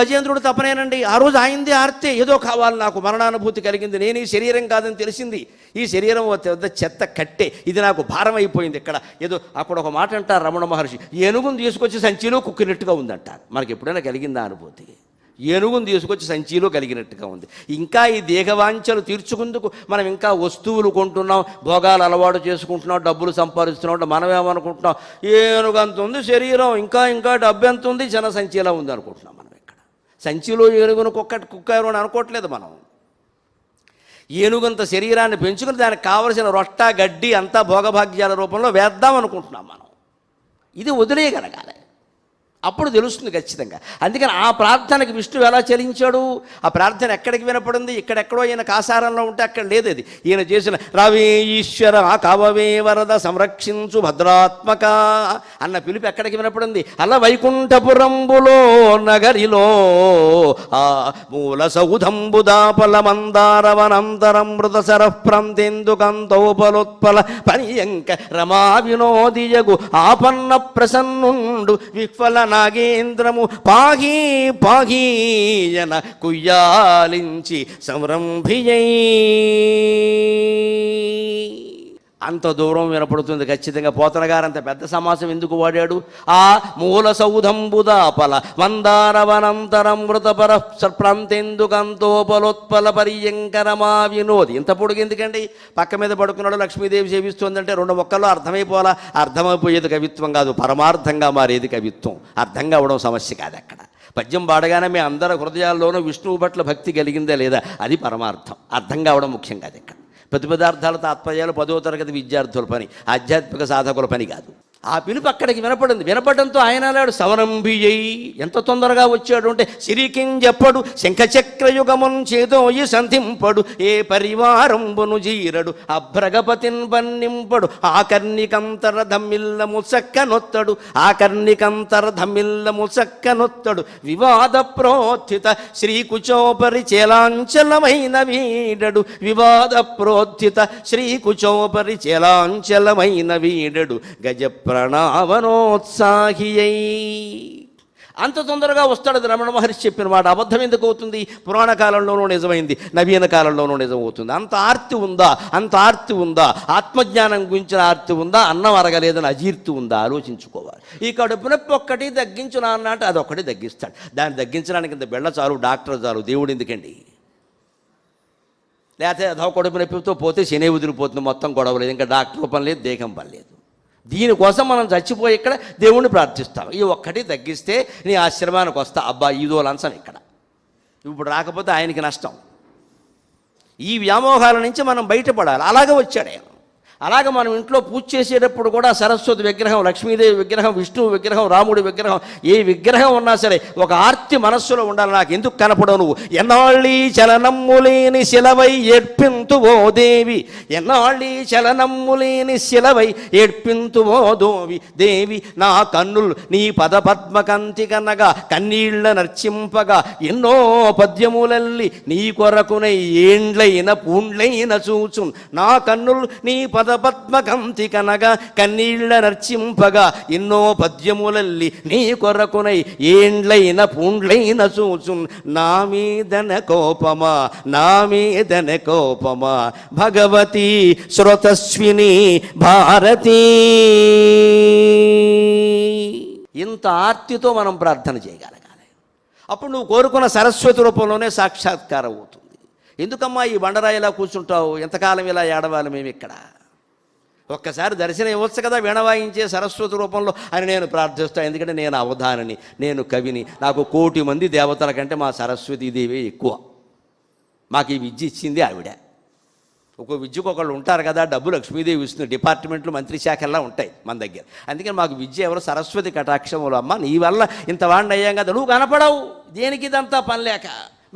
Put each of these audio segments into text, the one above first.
గజేంద్రుడు తపనేనండి. ఆ రోజు ఆయింది ఆర్తే, ఏదో కావాలి నాకు, మరణానుభూతి కలిగింది, నేను ఈ శరీరం కాదని తెలిసింది, ఈ శరీరం వద్ద చెత్త కట్టే, ఇది నాకు భారం అయిపోయింది. ఇక్కడ ఏదో అప్పుడు ఒక మాట అంటారు రమణ మహర్షి, ఏనుగును తీసుకొచ్చి సంచిలో కుక్కినట్టుగా ఉందంటారు. మనకి ఎప్పుడైనా కలిగిందా అనుభూతి? ఏనుగును తీసుకొచ్చి సంచిలో కలిగినట్టుగా ఉంది. ఇంకా ఈ దేహవాంఛలు తీర్చుకుందుకు మనం ఇంకా వస్తువులు కొంటున్నాం, భోగాలు అలవాటు చేసుకుంటున్నాం, డబ్బులు సంపాదిస్తున్నాం. మనం ఏమనుకుంటున్నాం, ఏనుగు అంత ఉంది శరీరం, ఇంకా డబ్బు ఎంత ఉంది, చిన్న సంచిలా ఉంది అనుకుంటున్నాం. మనం ఇక్కడ సంచిలో ఏనుగును కుక్కారు అని అనుకోవట్లేదు. మనం ఏనుగంత శరీరాన్ని పెంచుకుని దానికి కావలసిన రొట్ట గడ్డి అంతా భోగభాగ్యాల రూపంలో వేద్దాం అనుకుంటున్నాం మనం. ఇది వదిలేయగలగాలి, అప్పుడు తెలుస్తుంది ఖచ్చితంగా. అందుకని ఆ ప్రార్థనకి విష్ణువు ఎలా చలించాడు? ఆ ప్రార్థన ఎక్కడికి వినపడింది? ఇక్కడెక్కడో ఈయన కాసారంలో ఉంటే అక్కడ లేదు. అది ఈయన చేసిన రవే ఈశ్వర కావవే వరద సంరక్షించు భద్రాత్మక అన్న పిలుపు ఎక్కడికి వినపడింది? అలా వైకుంఠపురంబులో నగరిలో ఆ మూల సౌధంబుదాపల మందారవనంతరం మృత సరఃప్రంతేందుకంతోపలోత్పల పనియంక రమా వినోదియగు ఆపన్న ప్రసన్నుండు విఫల నాగేంద్రము పాహీ పాహీయన కుయ్యాలించి సంరంభియై. అంత దూరం వినపడుతుంది ఖచ్చితంగా. పోతన గారు అంత పెద్ద సమాసం ఎందుకు వాడాడు? ఆ మూల సౌధంబుదాపల మందారవనంతరం మృతపర ప్రాంతెందుకంతోపలోత్పల పర్యంకరమా వినోది. ఇంత పొడుగు ఎందుకండి? పక్క మీద పడుకున్నాడు, లక్ష్మీదేవి సేవిస్తుందంటే రెండు మొక్కల్లో అర్థమైపోవాలా? అర్థమైపోయేది కవిత్వం కాదు, పరమార్థంగా మారేది కవిత్వం. అర్థం కావడం సమస్య కాదు. అక్కడ పద్యం పాడగానే మీ అందరి హృదయాల్లోనూ విష్ణువు పట్ల భక్తి కలిగిందా లేదా, అది పరమార్థం. అర్థం కావడం ముఖ్యం కాదు. ఇక్కడ ప్రతిపదార్థాల తాత్పర్యాలు 10వ తరగతి విద్యార్థుల పని, ఆధ్యాత్మిక సాధకుల పని కాదు. ఆ పిలుపు అక్కడికి వినపడింది. వినపడంతో ఆయన అన్నాడు సవరంభియ్యై. ఎంత తొందరగా వచ్చాడు అంటే సిరికింజప్పడు శంఖచక్రయుగమున్ చేదోయి సంధింపడు ఏ పరివారంబును జీరడు అభ్రగపతిన్ పన్నింపడు ఆకర్ణికంతర ధమ్మిల్లము చక్కనొత్తడు ఆకర్ణికంతర ధమ్మిల్లము చక్కనొత్తడు వివాద ప్రోత్థిత శ్రీకుచోపరి చేలాంచలమైన వీడడు వివాద ప్రోత్థిత శ్రీకుచోపరి చేలాంచలమైన వీడడు గజ ప్రణావనోత్సాహియై. అంత తొందరగా వస్తాడు. అది రమణ మహర్షి చెప్పిన మాట. అబద్ధం ఎందుకు అవుతుంది? పురాణ కాలంలోనూ నిజమైంది, నవీన కాలంలోనూ నిజమవుతుంది. అంత ఆర్తి ఉందా? అంత ఆర్తి ఉందా? ఆత్మజ్ఞానం గురించిన ఆర్తి ఉందా? అన్నం అరగలేదని అజీర్తి ఉందా? ఆలోచించుకోవాలి. ఈ కడుపు నొప్పి ఒక్కటి తగ్గించునా అన్నట్టు అదొక్కటి తగ్గిస్తాడు. దాన్ని తగ్గించడానికి ఇంత బెళ్ళ చాలు, డాక్టర్ చాలు, దేవుడు ఎందుకండి? లేకపోతే అదో కడుపు నొప్పితో పోతే శని వదిలిపోతుంది, మొత్తం గొడవ లేదు, ఇంకా డాక్టర్ పని లేదు, దేహం పని లేదు. దీనికోసం మనం చచ్చిపోయి ఇక్కడ దేవుణ్ణి ప్రార్థిస్తాం. ఈ ఒక్కటి తగ్గిస్తే నీ ఆశ్రమానికి వస్తా. అబ్బా ఇదో లంచం ఇక్కడ, ఇప్పుడు రాకపోతే ఆయనకి నష్టం. ఈ వ్యామోహాల నుంచి మనం బయటపడాలి. అలాగే వచ్చాడు ఆయన. అలాగే మనం ఇంట్లో పూజ చేసేటప్పుడు కూడా సరస్వతి విగ్రహం, లక్ష్మీదేవి విగ్రహం, విష్ణువు విగ్రహం, రాముడి విగ్రహం, ఏ విగ్రహం ఉన్నా సరే ఒక ఆర్తి మనస్సులో ఉండాలి. నాకు ఎందుకు కనపడవు నువ్వు? ఎన్నాళ్ళీ చలనమ్ములేని శిలవై ఏడ్పింతువో దేవి, ఎన్నాళ్ళీ చలనమ్ములేని శిలవై ఏడ్పింతువో దేవి, నా కన్నులు నీ పదపద్మకంతి కనగా కన్నీళ్ల నర్చింపగా ఎన్నో పద్యములల్లి నీ కొరకునై ఏండ్లైన పూండ్లైన చూచున్, నా కన్నులు నీ పద్మకంతి కనగా కన్నీళ్ల నర్చింపగా ఎన్నో పద్యములల్లి నీ కొరకునై ఏండ్లైన పూండ్లైన చూచున్, నా మీదన కోపమా నా మీదన కోపమా భగవతి శ్రోతస్విని భారతీ. ఇంత ఆర్తితో మనం ప్రార్థన చేయగలగాలి. అప్పుడు నువ్వు కోరుకున్న సరస్వతి రూపంలోనే సాక్షాత్కారం అవుతుంది. ఎందుకమ్మా ఈ బండరాయి ఇలా కూర్చుంటావు, ఎంతకాలం ఇలా ఏడవాలి మేము ఇక్కడ? ఒక్కసారి దర్శనం ఇవ్వచ్చు కదా, వీణవాయించే సరస్వతి రూపంలో అని నేను ప్రార్థిస్తాను. ఎందుకంటే నేను అవధానిని, నేను కవిని, నాకు 1,000,000 మంది దేవతల కంటే మా సరస్వతీదేవి ఎక్కువ. మాకు ఈ విద్య ఇచ్చింది ఆవిడ. ఒక విద్యకు ఒకళ్ళు ఉంటారు కదా, డబ్బు లక్ష్మీదేవి ఇస్తుంది, డిపార్ట్మెంట్లు మంత్రి శాఖల్లా ఉంటాయి మన దగ్గర. అందుకని మాకు విద్య ఎవరు? సరస్వతి కటాక్షములు. అమ్మ నీ వల్ల ఇంత వాడిని అయ్యాం కదా, నువ్వు కనపడవు, దేనికి ఇదంతా పని లేక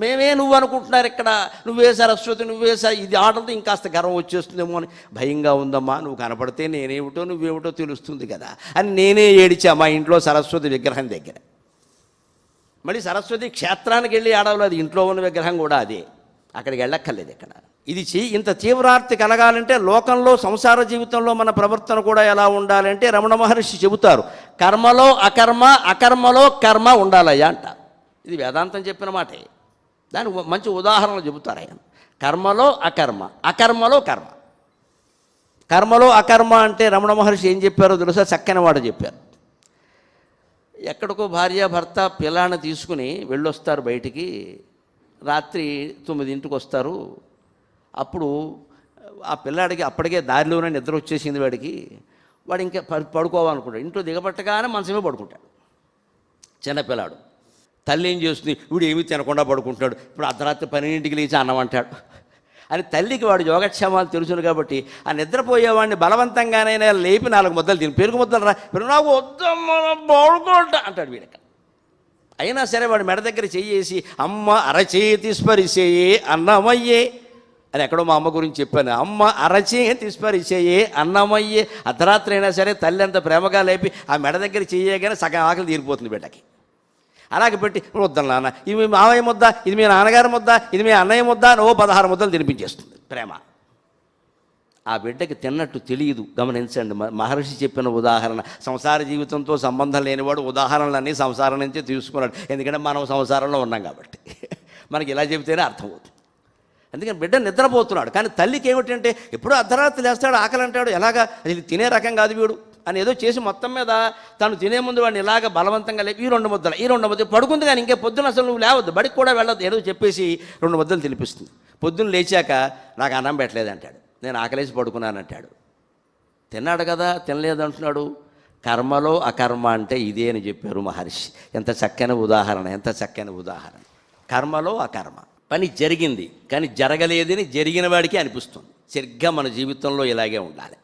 మేమే నువ్వు అనుకుంటున్నారు ఇక్కడ, నువ్వే సరస్వతి, నువ్వే ఇది ఆటలతో ఇంకాస్త గర్వం వచ్చేస్తుందేమో అని భయంగా ఉందమ్మా. నువ్వు కనపడితే నేనేమిటో నువ్వేమిటో తెలుస్తుంది కదా అని నేనే ఏడిచా మా ఇంట్లో సరస్వతి విగ్రహం దగ్గర. మళ్ళీ సరస్వతి క్షేత్రానికి వెళ్ళి ఆడవలేదు, అది ఇంట్లో ఉన్న విగ్రహం కూడా అదే, అక్కడికి వెళ్ళక్కర్లేదు. ఇక్కడ ఇది ఇంత తీవ్రార్తి కలగాలంటే లోకంలో సంసార జీవితంలో మన ప్రవర్తన కూడా ఎలా ఉండాలంటే రమణ మహర్షి చెబుతారు, కర్మలో అకర్మ, అకర్మలో కర్మ ఉండాలయ్యా అంట. ఇది వేదాంతం చెప్పిన మాటే. దానికి మంచి ఉదాహరణలు చెబుతారు ఆయన. కర్మలో అకర్మ, అకర్మలో కర్మ. కర్మలో అకర్మ అంటే రమణ మహర్షి ఏం చెప్పారో తెలుసా? చక్కని మాట చెప్పారు. ఎక్కడికో భార్య భర్త పిల్లాన్ని తీసుకుని వెళ్ళొస్తారు బయటికి. రాత్రి 9ంటికి వస్తారు. అప్పుడు ఆ పిల్లాడికి అప్పటికే దారిలోనే నిద్ర వచ్చేసింది వాడికి. వాడు ఇంకా పడుకోవాలనుకుంటాడు. ఇంట్లో దిగబట్టగానే మనసమే పడుకుంటాడు చిన్నపిల్లాడు. తల్లి ఏం చేస్తుంది? వీడు ఏమీ తినకుండా పడుకుంటాడు. ఇప్పుడు అర్ధరాత్రి 12ంటికి లేచి అన్నం అంటాడు అని తల్లికి వాడు యోగక్షేమాలు తెలుసును కాబట్టి ఆ నిద్రపోయేవాడిని బలవంతంగానైనా లేపి 4 ముద్దలు తిని, పెరుగు ముద్దలు రా, నాకు వద్దమ్మా పడుకుంటా అంటాడు వీడికి. అయినా సరే వాడు మెడ దగ్గర చెయ్యేసి అమ్మ అరచేతి స్పరిశయే అన్నమయ్యే అని ఎక్కడో మా అమ్మ గురించి చెప్పాను. అమ్మ అరచేతి స్పరిశయే అన్నమయ్యే. అర్ధరాత్రి అయినా సరే తల్లి అంత ప్రేమగా లేపి ఆ మెడ దగ్గర చెయ్యగానే సగం ఆకలి తీరిపోతుంది బిడ్డకి. అలాగే పెట్టి వద్దాను నాన్న, ఇది మీ మావయ్య ముద్ద, ఇది మీ నాన్నగారి ముద్ద, ఇది మీ అన్నయ్య ముద్ద అని 16 ముద్దలు తినిపించేస్తుంది ప్రేమ. ఆ బిడ్డకి తిన్నట్టు తెలియదు. గమనించండి, మహర్షి చెప్పిన ఉదాహరణ. సంసార జీవితంతో సంబంధం లేనివాడు ఉదాహరణలన్నీ సంసారం నుంచే తీసుకున్నాడు. ఎందుకంటే మనం సంసారంలో ఉన్నాం కాబట్టి మనకి ఇలా చెబితేనే అర్థమవుతుంది. అందుకని బిడ్డ నిద్రపోతున్నాడు, కానీ తల్లికి ఏమిటంటే ఎప్పుడూ అర్ధరాత్రి లేస్తాడు, ఆకలి అంటాడు. ఎలాగా అది తినే రకం కాదు వీడు అని ఏదో చేసి మొత్తం మీద తను తినే ముందు వాడిని ఇలాగ బలవంతంగా లేపి ఈ 2 ముద్దలు పడుకుంది. కానీ ఇంకే పొద్దున అసలు నువ్వు లేవద్దు, బడికి కూడా వెళ్ళొద్దు, ఏదో చెప్పేసి 2 ముద్దలు తినిపిస్తుంది. పొద్దున్న లేచాక నాకు అన్నం పెట్టలేదు అంటాడు, నేను ఆకలేసి పడుకున్నానంటాడు. తిన్నాడు కదా, తినలేదు అంటున్నాడు. కర్మలో అకర్మ అంటే ఇదే అని చెప్పారు మహర్షి. ఎంత చక్కని ఉదాహరణ, ఎంత చక్కని ఉదాహరణ. కర్మలో అకర్మ. పని జరిగింది కానీ జరగలేదని జరిగిన వాడికి అనిపిస్తుంది. సరిగ్గా మన జీవితంలో ఇలాగే ఉండాలి.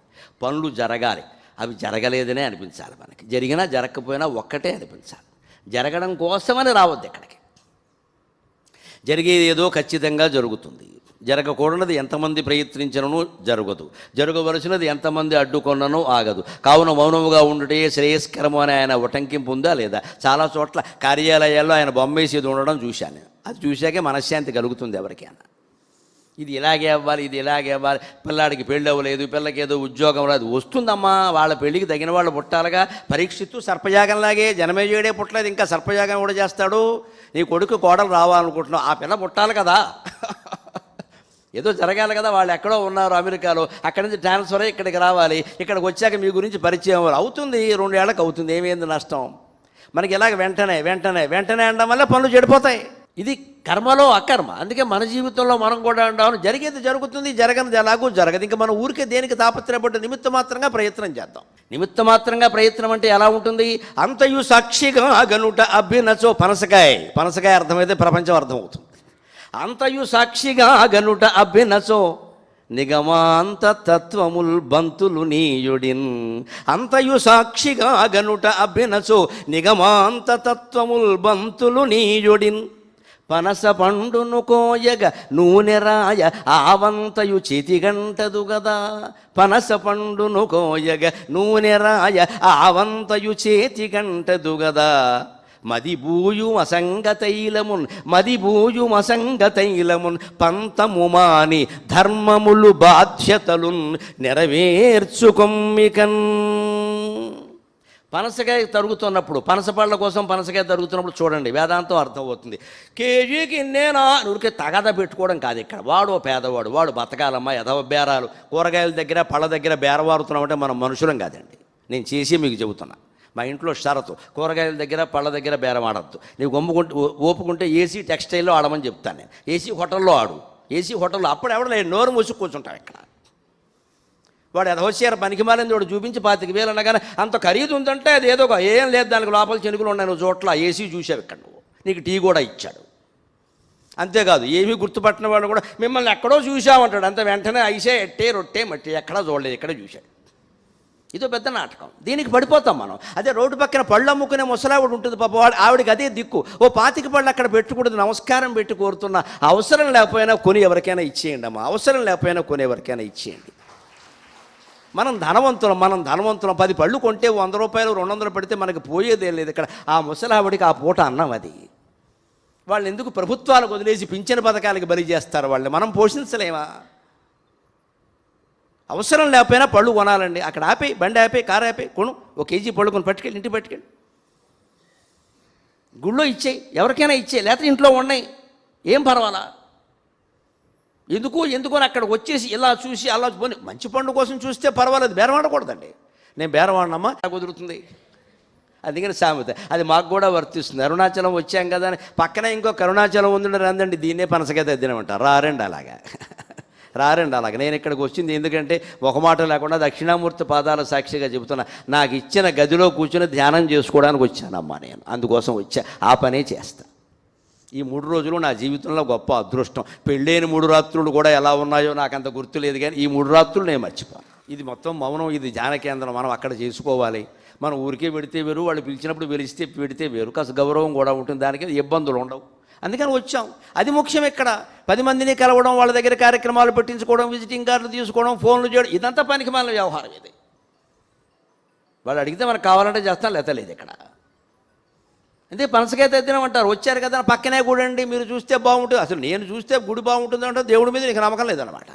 పనులు జరగాలి, అవి జరగలేదనే అనిపించాలి మనకి. జరిగినా జరగకపోయినా ఒక్కటే అనిపించాలి. జరగడం కోసమని రావద్దు ఇక్కడికి. జరిగేది ఏదో ఖచ్చితంగా జరుగుతుంది. జరగకూడనిది ఎంతమంది ప్రయత్నించినను జరగదు. జరగవలసినది ఎంతమంది అడ్డుకొన్ననో ఆగదు. కావున మౌనముగా ఉండుటే శ్రేయస్కరము అని ఆయన ఉటంకింపు ఉందా లేదా? చాలా చోట్ల కార్యాలయాల్లో ఆయన బొమ్మేసేది ఉండడం చూశాను. అది చూశాకే మనశ్శాంతి కలుగుతుంది ఎవరికైనా. ఇది ఇలాగే అవ్వాలి, ఇది ఇలాగే అవ్వాలి. పిల్లాడికి పెళ్ళి అవ్వలేదు, పిల్లకి ఏదో ఉద్యోగం రాదు, వస్తుందమ్మా. వాళ్ళ పెళ్ళికి తగిన వాళ్ళు పుట్టాలిగా. పరీక్షిత్తు సర్పయాగంలాగే జనమేజయుడే పుట్టలేదు, ఇంకా సర్పయాగం కూడా చేస్తాడు. నీ కొడుకు కోడలు రావాలనుకుంటున్నావు, ఆ పిల్ల పుట్టాలి కదా, ఏదో జరగాలి కదా. వాళ్ళు ఎక్కడో ఉన్నారు అమెరికాలో, అక్కడి నుంచి ట్రాన్స్ఫర్ అయ్యి ఇక్కడికి రావాలి. ఇక్కడికి వచ్చాక మీ గురించి పరిచయం అవుతుంది, 2 ఏళ్ళకి అవుతుంది, ఏమైంది నష్టం మనకి. ఇలాగ వెంటనే వెంటనే వెంటనే అనడం వల్ల పనులు చెడిపోతాయి. ఇది కర్మలో అకర్మ. అందుకే మన జీవితంలో మనం కూడా అంటాము, జరిగేది జరుగుతుంది, జరగనిది ఎలాగూ జరగదు. ఇంకా మనం ఊరికే దేనికి తాపత్రయపడ్డ నిమిత్త మాత్రంగా ప్రయత్నం చేద్దాం. నిమిత్త మాత్రంగా ప్రయత్నం అంటే ఎలా ఉంటుంది? అంతయు సాక్షిగా గనుట అభ్యునచో. పనసకాయ అర్థమైతే ప్రపంచం అర్థమవుతుంది. అంతయు సాక్షిగా గనుట అభ్యునచో నిగమాంత తత్వముల్ బంతులు నీయుడిన్. అంతయు సాక్షిగా గనుట అభ్యునచో నిగమాంత తత్వముల్ బంతులు నీయుడిన్. పనస పండును కోయగ నూనె రాయ ఆవంతయు చేతిగంటదు గదా. పనస పండును కోయగ నూనె రాయ ఆవంతయు చేతిగంటదు గదా. మదిబూయు అసంగతైలమున్ పంతము మాని ధర్మములు బాధ్యతలున్ నెరవేర్చుకొమ్మికన్. పనసకాయ తరుగుతున్నప్పుడు, పనస పళ్ళ కోసం పనసకాయ తరుగుతున్నప్పుడు చూడండి, వేదాంతం అర్థమవుతుంది. కేజీకి ఇన్నేనా ఊరికే తగాదా పెట్టుకోవడం కాదు ఇక్కడ. వాడు పేదవాడు, వాడు బతకాలమ్మా, ఎదవ బేరాలు. కూరగాయల దగ్గర పళ్ళ దగ్గర బేరవారుతున్నామంటే మనం మనుషులం కాదండి. నేను చేసి మీకు చెబుతున్నా. మా ఇంట్లో షరతు, కూరగాయల దగ్గర పళ్ళ దగ్గర బేరం ఆడద్దు. నీవు ఓపుకుంటే ఏసీ టెక్స్టైల్లో ఆడమని చెప్తాను నేను. ఏసీ హోటల్లో ఆడు, ఏసీ హోటల్లో. అప్పుడు ఎవడో నోరు మూసి కూర్చుంటాం ఇక్కడ. వాడు ఎదవచ్చారు పనికిమాలింది వాడు చూపించి 25,000 అనగానే అంత ఖరీదు ఉందంటే అది ఏదో ఏం లేదు, దానికి లోపల చెనుకులు ఉన్నాయి. నువ్వు చోట్ల ఏసీ చూసావు ఇక్కడ, నువ్వు నీకు టీ కూడా ఇచ్చాడు. అంతేకాదు ఏమీ గుర్తుపట్టిన వాడు కూడా మిమ్మల్ని ఎక్కడో చూసామంటాడు. అంత వెంటనే ఐసే ఎట్టే రొట్టే మట్టి ఎక్కడా చూడలేదు, ఇక్కడ చూశాడు. ఇదో పెద్ద నాటకం, దీనికి పడిపోతాం మనం. అదే రోడ్డు పక్కన పళ్ళు అమ్ముకునే ముసలావిడ ఉంటుంది పాప, ఆవిడకి అదే దిక్కు. ఓ 25 పళ్ళు అక్కడ పెట్టుకూడదు, నమస్కారం పెట్టి కోరుతున్నా. అవసరం లేకపోయినా కొని ఎవరికైనా ఇచ్చేయండి అమ్మా, అవసరం లేకపోయినా కొని ఎవరికైనా ఇచ్చేయండి. మనం ధనవంతులం 10 పళ్ళు కొంటే 100 రూపాయలు 200 పెడితే మనకి పోయేదేం లేదు. ఇక్కడ ఆ ముసలావిడికి ఆ పూట అన్నం అది. వాళ్ళు ఎందుకు ప్రభుత్వాలకు వదిలేసి పింఛన్ పథకాలకు బలి చేస్తారు? వాళ్ళని మనం పోషించలేమా? అవసరం లేకపోయినా పళ్ళు కొనాలండి. అక్కడ ఆపి, బండి ఆపి, కారు ఆపి కొను, 1 కేజీ పళ్ళు కొని పట్టుకెళ్ళి ఇంటికి పట్టుకెళ్ళి. గుళ్ళో ఇచ్చేయి, ఎవరికైనా ఇచ్చేయి, లేకపోతే ఇంట్లో ఉన్నాయి, ఏం పర్వాలా. ఎందుకు అని అక్కడికి వచ్చేసి ఇలా చూసి అలా పోనీ మంచి పండు కోసం చూస్తే పర్వాలేదు, బేరమాడకూడదండి. నేను బేరమాడినమ్మా కుదురుతుంది. అందుకని సామెత అది మాకు కూడా వర్తిస్తుంది. అరుణాచలం వచ్చాం కదా అని పక్కన ఇంకో అరుణాచలం ఉంది రందండి, దీన్నే పనసగా తెద్దినమంటారు. రారండి అలాగా నేను ఇక్కడికి వచ్చింది ఎందుకంటే ఒక మాట లేకుండా దక్షిణామూర్తి పాదాల సాక్షిగా చెబుతున్నా, నాకు ఇచ్చిన గదిలో కూర్చొని ధ్యానం చేసుకోవడానికి వచ్చానమ్మా. నేను అందుకోసం వచ్చా, ఆ పనే చేస్తా. ఈ 3 రోజులు నా జీవితంలో గొప్ప అదృష్టం. పెళ్ళైన 3 రాత్రులు కూడా ఎలా ఉన్నాయో నాకు అంత గుర్తులేదు, కానీ ఈ 3 రాత్రులు నేను మర్చిపోను. ఇది మొత్తం మౌనం, ఇది ధ్యాన కేంద్రం, మనం అక్కడ చేసుకోవాలి. మనం ఊరికే పెడితే వేరు, వాళ్ళు పిలిచినప్పుడు పిలిస్తే పెడితే వేరు, కాస్త గౌరవం కూడా ఉంటుంది, దానికి ఇబ్బందులు ఉండవు. అందుకని వచ్చాం, అది ముఖ్యం. ఇక్కడ 10 మందిని కలవడం, వాళ్ళ దగ్గర కార్యక్రమాలు పెట్టించుకోవడం, విజిటింగ్ కార్డులు తీసుకోవడం, ఫోన్లు చేయడం, ఇదంతా పనికిమాలిన వ్యవహారం. ఇది వాళ్ళు అడిగితే మనకు కావాలంటే చేస్తాం, లేత లేదు ఇక్కడ. అంటే పనసకాయ తెద్దినామంటారు, వచ్చారు కదా పక్కనే గుడి అండి, మీరు చూస్తే బాగుంటుంది. అసలు నేను చూస్తే గుడి బాగుంటుంది అంటే దేవుడి మీద నీకు నమ్మకం లేదనమాట.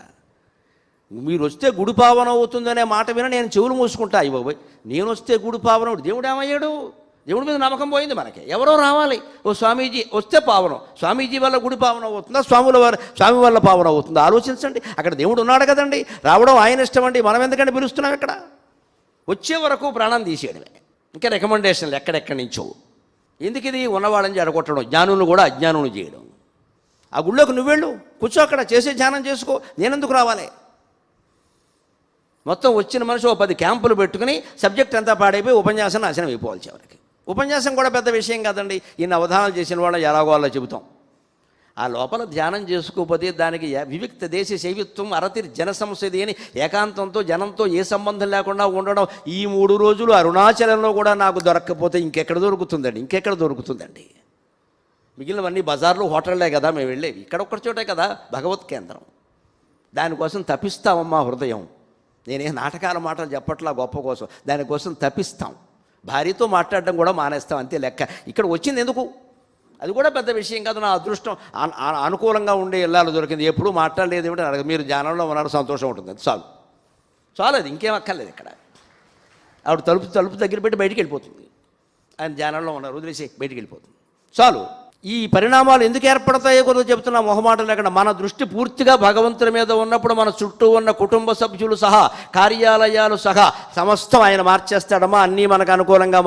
మీరు వస్తే గుడి పావనం అవుతుందనే మాట విన నేను చెవులు మూసుకుంటా. అయ్యి నేను వస్తే గుడి పావనం, దేవుడు ఏమయ్యాడు? దేవుడి మీద నమ్మకం పోయింది మనకి. ఎవరో రావాలి, ఓ స్వామీజీ వస్తే పావనం, స్వామీజీ వల్ల గుడి పావనం అవుతుందా, స్వామి వల్ల పావనం అవుతుందా? ఆలోచించండి. అక్కడ దేవుడు ఉన్నాడు కదండి, రావడం ఆయన ఇష్టం అండి, మనం ఎందుకంటే పిలుస్తున్నాం. ఇక్కడ వచ్చే వరకు ప్రాణం తీసేయడమే, ఇంకా రికమెండేషన్లు ఎక్కడెక్కడి నుంచో. ఎందుకు ఇది? ఉన్నవాళ్ళని జడగొట్టడం, జ్ఞానులు కూడా అజ్ఞానులు చేయడం. ఆ గుళ్ళోకి నువ్వెళ్ళు, కూర్చో, అక్కడ చేసే ధ్యానం చేసుకో, నేనెందుకు రావాలి? మొత్తం వచ్చిన మనిషి ఓ 10 క్యాంపులు పెట్టుకుని సబ్జెక్ట్ అంతా పాడైపోయి ఉపన్యాసం నాశనం అయిపోవాలి చివరికి. ఉపన్యాసం కూడా పెద్ద విషయం కాదండి, ఇన్ని అవధానాలు చేసిన వాళ్ళు ఎలాగో అలా చెబుతాం. ఆ లోపల ధ్యానం చేసుకోకపోతే దానికి వివిక్త దేశ శైవిత్వం అరతిర్ జన సంస్థది అని ఏకాంతంతో జనంతో ఏ సంబంధం లేకుండా ఉండడం. ఈ 3 రోజులు అరుణాచలంలో కూడా నాకు దొరక్కపోతే ఇంకెక్కడ దొరుకుతుందండి? మిగిలినవన్నీ బజార్లు, హోటళ్ళే కదా మేము వెళ్ళేవి, ఇక్కడ ఒక్కటి చోటే కదా భగవత్ కేంద్రం. దానికోసం తపిస్తామమ్మా హృదయం. నేనే నాటకాల మాటలు చెప్పట్లా గొప్ప కోసం, దానికోసం తపిస్తాం. భార్యతో మాట్లాడడం కూడా మానేస్తాం, అంతే లెక్క. ఇక్కడ వచ్చింది ఎందుకు? అది కూడా పెద్ద విషయం కాదు. నా అదృష్టం అనుకూలంగా ఉండే ఇల్లాలు దొరికింది. ఎప్పుడూ మాట్లాడలేదు ఏమిటి, మీరు ధ్యానంలో ఉన్నారు, సంతోషం ఉంటుంది, చాలు అది ఇంకేం అక్కర్లేదు. ఇక్కడ ఆవిడ తలుపు దగ్గర పెట్టి బయటికి వెళ్ళిపోతుంది. ఆయన ధ్యానంలో ఉన్నారు, వదిలేసి బయటికి వెళ్ళిపోతుంది, చాలు. ఈ పరిణామాలు ఎందుకు ఏర్పడతాయో కూడా చెబుతున్నా, మొహమాటం లేకుండా. మన దృష్టి పూర్తిగా భగవంతుని మీద ఉన్నప్పుడు మన చుట్టూ ఉన్న కుటుంబ సభ్యులు సహా, కార్యాలయాలు సహా సమస్తం ఆయన మార్చేస్తాడమ్మా. అన్నీ మనకు అనుకూలంగా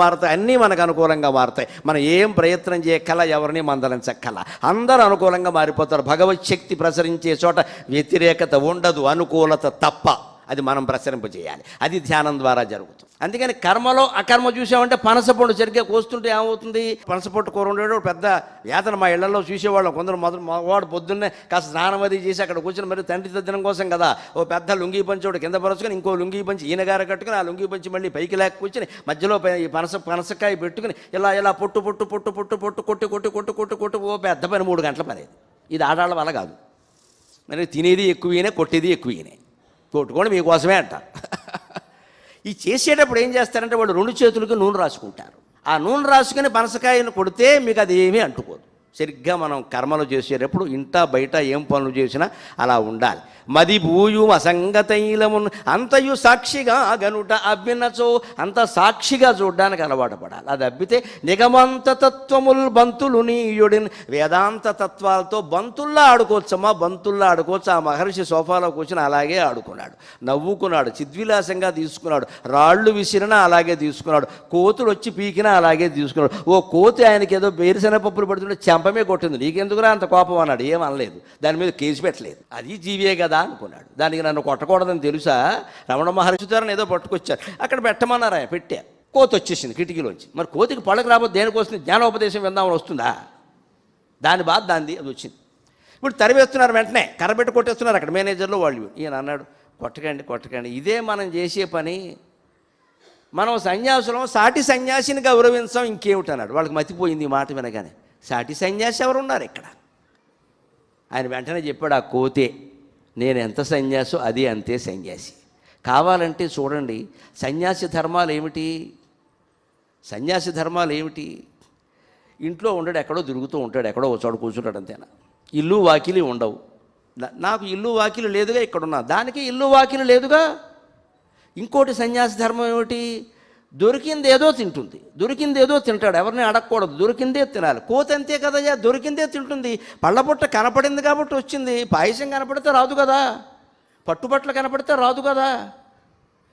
మారుతాయి. మనం ఏం ప్రయత్నం చేయక్కల, ఎవరిని మందలించక్కల, అందరూ అనుకూలంగా మారిపోతారు. భగవత్ శక్తి ప్రసరించే చోట వ్యతిరేకత ఉండదు, అనుకూలత తప్ప. అది మనం ప్రసరింపజేయాలి, అది ధ్యానం ద్వారా జరుగుతుంది. అందుకని కర్మలో అకర్మ చూసామంటే పనసపొట్టు సరిగ్గా కోస్తుంటే ఏమవుతుంది? పనసపొట్టు కూర ఉండేవాడు పెద్ద వేతన మా ఇళ్లలో చూసేవాళ్ళం. కొందరు మగవాడు పొద్దున్నే కాస్త స్నానం అది చేసి అక్కడ కూర్చొని మరి తండ్రి తద్దినం కోసం కదా ఓ పెద్ద లుంగీ పంచి ఒకటి కింద పరుచుకొని, ఇంకో లుంగీ పంచి ఈయనగారు కట్టుకుని, ఆ లుంగీ పంచి మళ్ళీ పైకి లేక కూర్చొని మధ్యలో ఈ పనసకాయ పెట్టుకుని ఇలా పొట్టు ఓ పెద్ద పని 3 గంటల పని. ఇది ఆడాళ్ళ వల్ల కాదు. మరి తినేది ఎక్కువనే, కొట్టేది ఎక్కువనే. కొట్టుకోండి మీకోసమే అంటారు. ఈ చేసేటప్పుడు ఏం చేస్తారంటే వాళ్ళు 2 చేతులకు నూనె రాసుకుంటారు. ఆ నూనె రాసుకుని పనసకాయను కొడితే మీకు అది ఏమీ అంటుకోదు. సరిగ్గా మనం కర్మలు చేసేటప్పుడు ఇంట బయట ఏం పనులు చేసినా అలా ఉండాలి. మది భూయు అసంగతైలమున్ అంతయు సాక్షిగా గనుట అబ్బినచో, అంత సాక్షిగా చూడ్డానికి అలవాటు పడాలి. అది అబ్బితే నిగమంత తత్వముల్ బంతులు నీయుడిన్, వేదాంత తత్వాలతో బంతుల్లా ఆడుకోవచ్చు. ఆ మహర్షి సోఫాలో కూర్చొని అలాగే ఆడుకున్నాడు, నవ్వుకున్నాడు, చిద్విలాసంగా తీసుకున్నాడు. రాళ్ళు విసిరినా అలాగే తీసుకున్నాడు, కోతులు వచ్చి పీకినా అలాగే తీసుకున్నాడు. ఓ కోతి ఆయనకి ఏదో వేరుశనగపప్పులు పడుతుంటే చెంపమే కొట్టింది, నీకెందుకురా అంత కోపం అన్నాడు. ఏం అనలేదు, దాని మీద కేసు పెట్టలేదు. అది జీవే కదా అనుకున్నాడు. దానికి నన్ను కొట్టకూడదని తెలుసా? రమణ మహర్షి ద్వారా ఏదో పట్టుకొచ్చారు, అక్కడ పెట్టమన్నారా, పెట్టారు. కోతి వచ్చేసింది కిటికీలోంచి. మరి కోతికి పడక రాబోతే దేనికోసం? జ్ఞానోపదేశం విందామని వస్తుందా? దాని బాధ దాంది, అది వచ్చింది. ఇప్పుడు తరివేస్తున్నారు, వెంటనే కర్రబెట్టి కొట్టేస్తున్నారు అక్కడ మేనేజర్లు వాళ్ళు. ఈయన అన్నాడు, కొట్టకండి, ఇదే మనం చేసే పని. మనం సన్యాసులం, సాటి సన్యాసిని గౌరవించాం, ఇంకేమిటన్నాడు. వాళ్ళకి మతిపోయింది ఈ మాట వినగానే. సాటి సన్యాసి ఎవరున్నారు ఇక్కడ? ఆయన వెంటనే చెప్పాడు, ఆ కోతే. నేను ఎంత సన్యాసో అది అంతే సన్యాసి. కావాలంటే చూడండి, సన్యాసి ధర్మాలు ఏమిటి? ఇంట్లో ఉండడు, ఎక్కడో తిరుగుతూ ఉంటాడు, ఎక్కడో చోటు కూర్చుంటాడు, అంతేనా? ఇల్లు వాకిలి ఉండవు. నాకు ఇల్లు వాకిలి లేదుగా, ఇక్కడున్నా దానికి ఇల్లు వాకిలి లేదుగా. ఇంకోటి సన్యాసి ధర్మం ఏమిటి? దొరికింది ఏదో తింటుంది, దొరికింది ఏదో తింటాడు, ఎవరిని అడగకూడదు, దొరికిందే తినాలి. కోతి అంతే కదయ్యా, దొరికిందే తింటుంది. పళ్ళపుట్ట కనపడింది కాబట్టి వచ్చింది, పాయసం కనపడితే రాదు కదా, పట్టుబట్టలు కనపడితే రాదు కదా,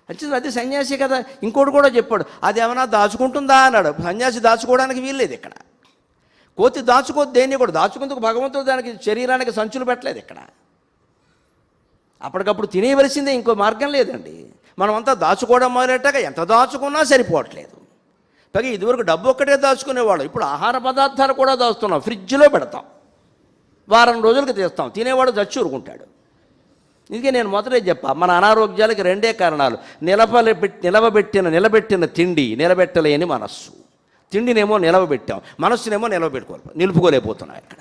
వచ్చింది అది సన్యాసి కదా. ఇంకోటి కూడా చెప్పాడు, అది ఏమైనా దాచుకుంటుందా అన్నాడు. సన్యాసి దాచుకోవడానికి వీల్లేదు ఇక్కడ. కోతి దాచుకోదు, దేన్ని కూడా దాచుకుందుకు భగవంతుడు దానికి శరీరానికి సంచులు పెట్టలేదు ఇక్కడ. అప్పటికప్పుడు తినేయవలసిందే, ఇంకో మార్గం లేదండి. మనమంతా దాచుకోవడం మొదలెట్టాక ఎంత దాచుకున్నా సరిపోవట్లేదు. పైగా ఇదివరకు డబ్బు ఒక్కటే దాచుకునేవాడు, ఇప్పుడు ఆహార పదార్థాలు కూడా దాచుతున్నాం, ఫ్రిడ్జ్లో పెడతాం, వారం రోజులకి తీస్తాం, తినేవాడు చచ్చి ఊరుకుంటాడు. ఇందుకే నేను మొదటే చెప్పా, మన అనారోగ్యాలకి రెండే కారణాలు: నిలబెట్టిన తిండి, నిలబెట్టలేని మనస్సు. తిండినేమో నిలవబెట్టాం, మనస్సునేమో నిలుపుకోలేకపోతున్నావు ఇక్కడ.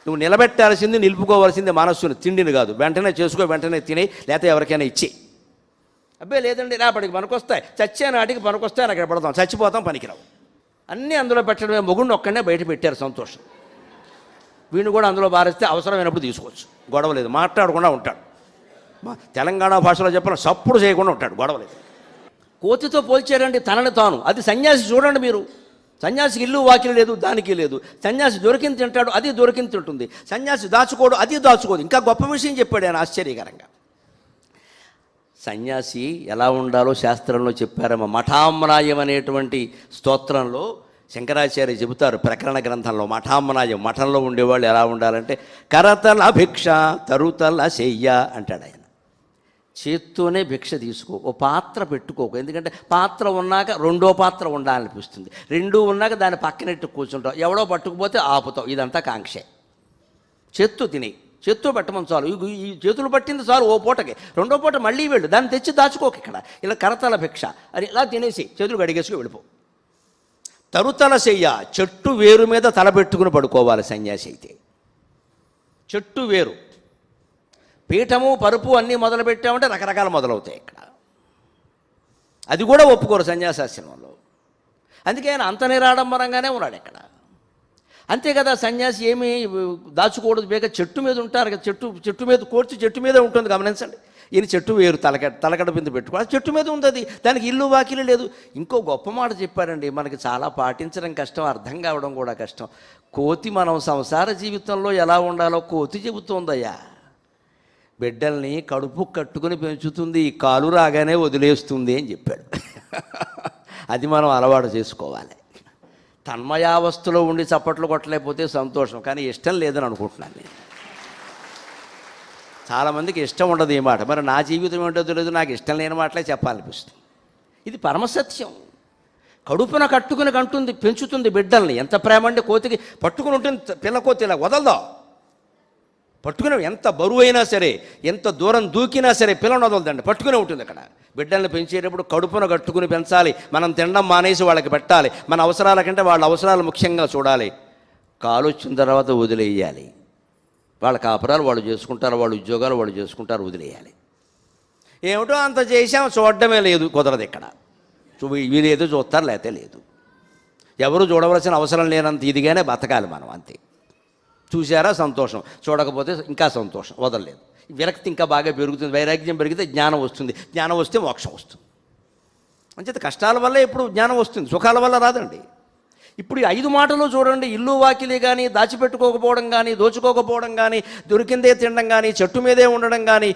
నువ్వు నిలబెట్టాల్సింది, నిలుపుకోవాల్సింది మనస్సుని, తిండిని కాదు. వెంటనే చేసుకో, వెంటనే తినే, లేకపోతే ఎవరికైనా ఇచ్చి. అబ్బాయి లేదండి రేపటికి పనికొస్తాయి, చచ్చే నాటికి పనికొస్తాయి, అక్కడ పడతాం, చచ్చిపోతాం, పనికిరావు. అన్నీ అందులో పెట్టడమే. మొగుడిని ఒక్కడనే బయట పెట్టారు, సంతోషం. వీడిని కూడా అందులో బారేస్తే అవసరమైనప్పుడు తీసుకోవచ్చు, గొడవలేదు, మాట్లాడకుండా ఉంటాడు. తెలంగాణ భాషలో చెప్పిన సప్పుడు చేయకుండా ఉంటాడు, గొడవలేదు. కోతితో పోల్చారండి తనని తాను. అది సన్యాసి చూడండి మీరు. సన్యాసికి ఇల్లు వాకిలి లేదు, దానికి లేదు. సన్యాసి దొరికింది తింటాడు, అది దొరికింది తింటుంది. సన్యాసి దాచుకోడు, అది దాచుకోదు. ఇంకా గొప్ప విషయం చెప్పాడు ఆయన ఆశ్చర్యకరంగా. సన్యాసి ఎలా ఉండాలో శాస్త్రంలో చెప్పారమ్మ. మఠామ్నాయం అనేటువంటి స్తోత్రంలో శంకరాచార్య చెబుతారు ప్రకరణ గ్రంథంలో. మఠామ్నాయం, మఠంలో ఉండేవాళ్ళు ఎలా ఉండాలంటే కరతల భిక్ష తరుతల శయ్య అంటాడు ఆయన. చేత్తోనే భిక్ష తీసుకో, ఓ పాత్ర పెట్టుకోకు. ఎందుకంటే పాత్ర ఉన్నాక రెండో పాత్ర ఉండాలనిపిస్తుంది, రెండూ ఉన్నాక దాన్ని పక్కనెట్టు కూర్చుంటావు, ఎవడో పట్టుకుపోతే ఆపుతావు. ఇదంతా కాంక్షే. చేత్తో తిని, చేత్తో పెట్టమని చాలు. ఈ చేతులు పట్టింది చాలు ఓ పూటకి, రెండో పూట మళ్ళీ వెళ్ళు, దాన్ని తెచ్చి దాచుకోక. ఇక్కడ ఇలా కరతల భిక్ష అని ఇలా తినేసి చేతులు గడిగేసుకు వెళ్ళిపో. తరుతల శయ్య, చెట్టు వేరు మీద తల పెట్టుకుని పడుకోవాలి సన్యాసి అయితే. చెట్టు వేరు, పీఠము పరుపు అన్నీ మొదలు పెట్టామంటే రకరకాలు మొదలవుతాయి ఇక్కడ. అది కూడా ఒప్పుకోరు సన్యాసాశ్రమంలో. అందుకే ఆయన అంత నిరాడంబరంగానే ఉన్నాడు ఇక్కడ. అంతే కదా, సన్యాసి ఏమి దాచుకోవడం బేక చెట్టు మీద ఉంటారు కదా, చెట్టు మీద కోర్చి చెట్టు మీదే ఉంటుంది, గమనించండి. ఈయన చెట్టు వేరు, తలకడ కింద పెట్టుకోవాలి, చెట్టు మీద ఉంది అది, దానికి ఇల్లు వాకిలి లేదు. ఇంకో గొప్ప మాట చెప్పారండి, మనకి చాలా పాటించడం కష్టం, అర్థం కావడం కూడా కష్టం. కోతి మనం సంసార జీవితంలో ఎలా ఉండాలో కోతి చెబుతోందయ్యా. బిడ్డల్ని కడుపు కట్టుకుని పెంచుతుంది, కాలు రాగానే వదిలేస్తుంది అని చెప్పాడు. అది మనం అలవాటు చేసుకోవాలి. తన్మయావస్థలో ఉండి చప్పట్లు కొట్టలేకపోతే సంతోషం, కానీ ఇష్టం లేదని అనుకుంటున్నాను నేను. చాలామందికి ఇష్టం ఉండదు ఈ మాట. మరి నా జీవితం ఏంటో తెలియదు, నాకు ఇష్టం లేని మాటలే చెప్పాలనిపిస్తుంది. ఇది పరమసత్యం. కడుపున కట్టుకుని కంటుంది, పెంచుతుంది బిడ్డల్ని. ఎంత ప్రేమ అంటే కోతికి పట్టుకుని ఉంటుంది. పిల్ల కోతి ఇలా వదలదో, పట్టుకునే, ఎంత బరువు అయినా సరే, ఎంత దూరం దూకినా సరే పిల్లని వదలదండి, పట్టుకునే ఉంటుంది అక్కడ. బిడ్డల్ని పెంచేటప్పుడు కడుపున కట్టుకుని పెంచాలి. మనం తినడం మానేసి వాళ్ళకి పెట్టాలి. మన అవసరాల కంటే వాళ్ళ అవసరాలు ముఖ్యంగా చూడాలి. కాలు వచ్చిన తర్వాత వదిలేయాలి. వాళ్ళ కాపురాలు వాళ్ళు చేసుకుంటారు, వాళ్ళ ఉద్యోగాలు వాళ్ళు చేసుకుంటారు, వదిలేయాలి. ఏమిటో అంత చేసాం, చూడడమే లేదు, కుదరదు ఇక్కడ. వీరేదో చూస్తారు, లేకపోతే లేదు. ఎవరు చూడవలసిన అవసరం లేనంత ఇదిగానే బతకాలి మనం, అంతే. చూసారా, సంతోషం. చూడకపోతే ఇంకా సంతోషం, వదలలేదు. విరక్తి ఇంకా బాగా పెరుగుతుంది. వైరాగ్యం పెరిగితే జ్ఞానం వస్తుంది, జ్ఞానం వస్తే మోక్షం వస్తుంది. అంచేత కష్టాల వల్ల ఎప్పుడు జ్ఞానం వస్తుంది, సుఖాల వల్ల రాదండి. ఇప్పుడు ఈ 5 మాటలు చూడండి. ఇల్లు వాకిలి కానీ, దాచిపెట్టుకోకపోవడం కానీ, దోచుకోకపోవడం కానీ, దొరికిందే తినడం కానీ, చెట్టు మీదే ఉండడం కానీ,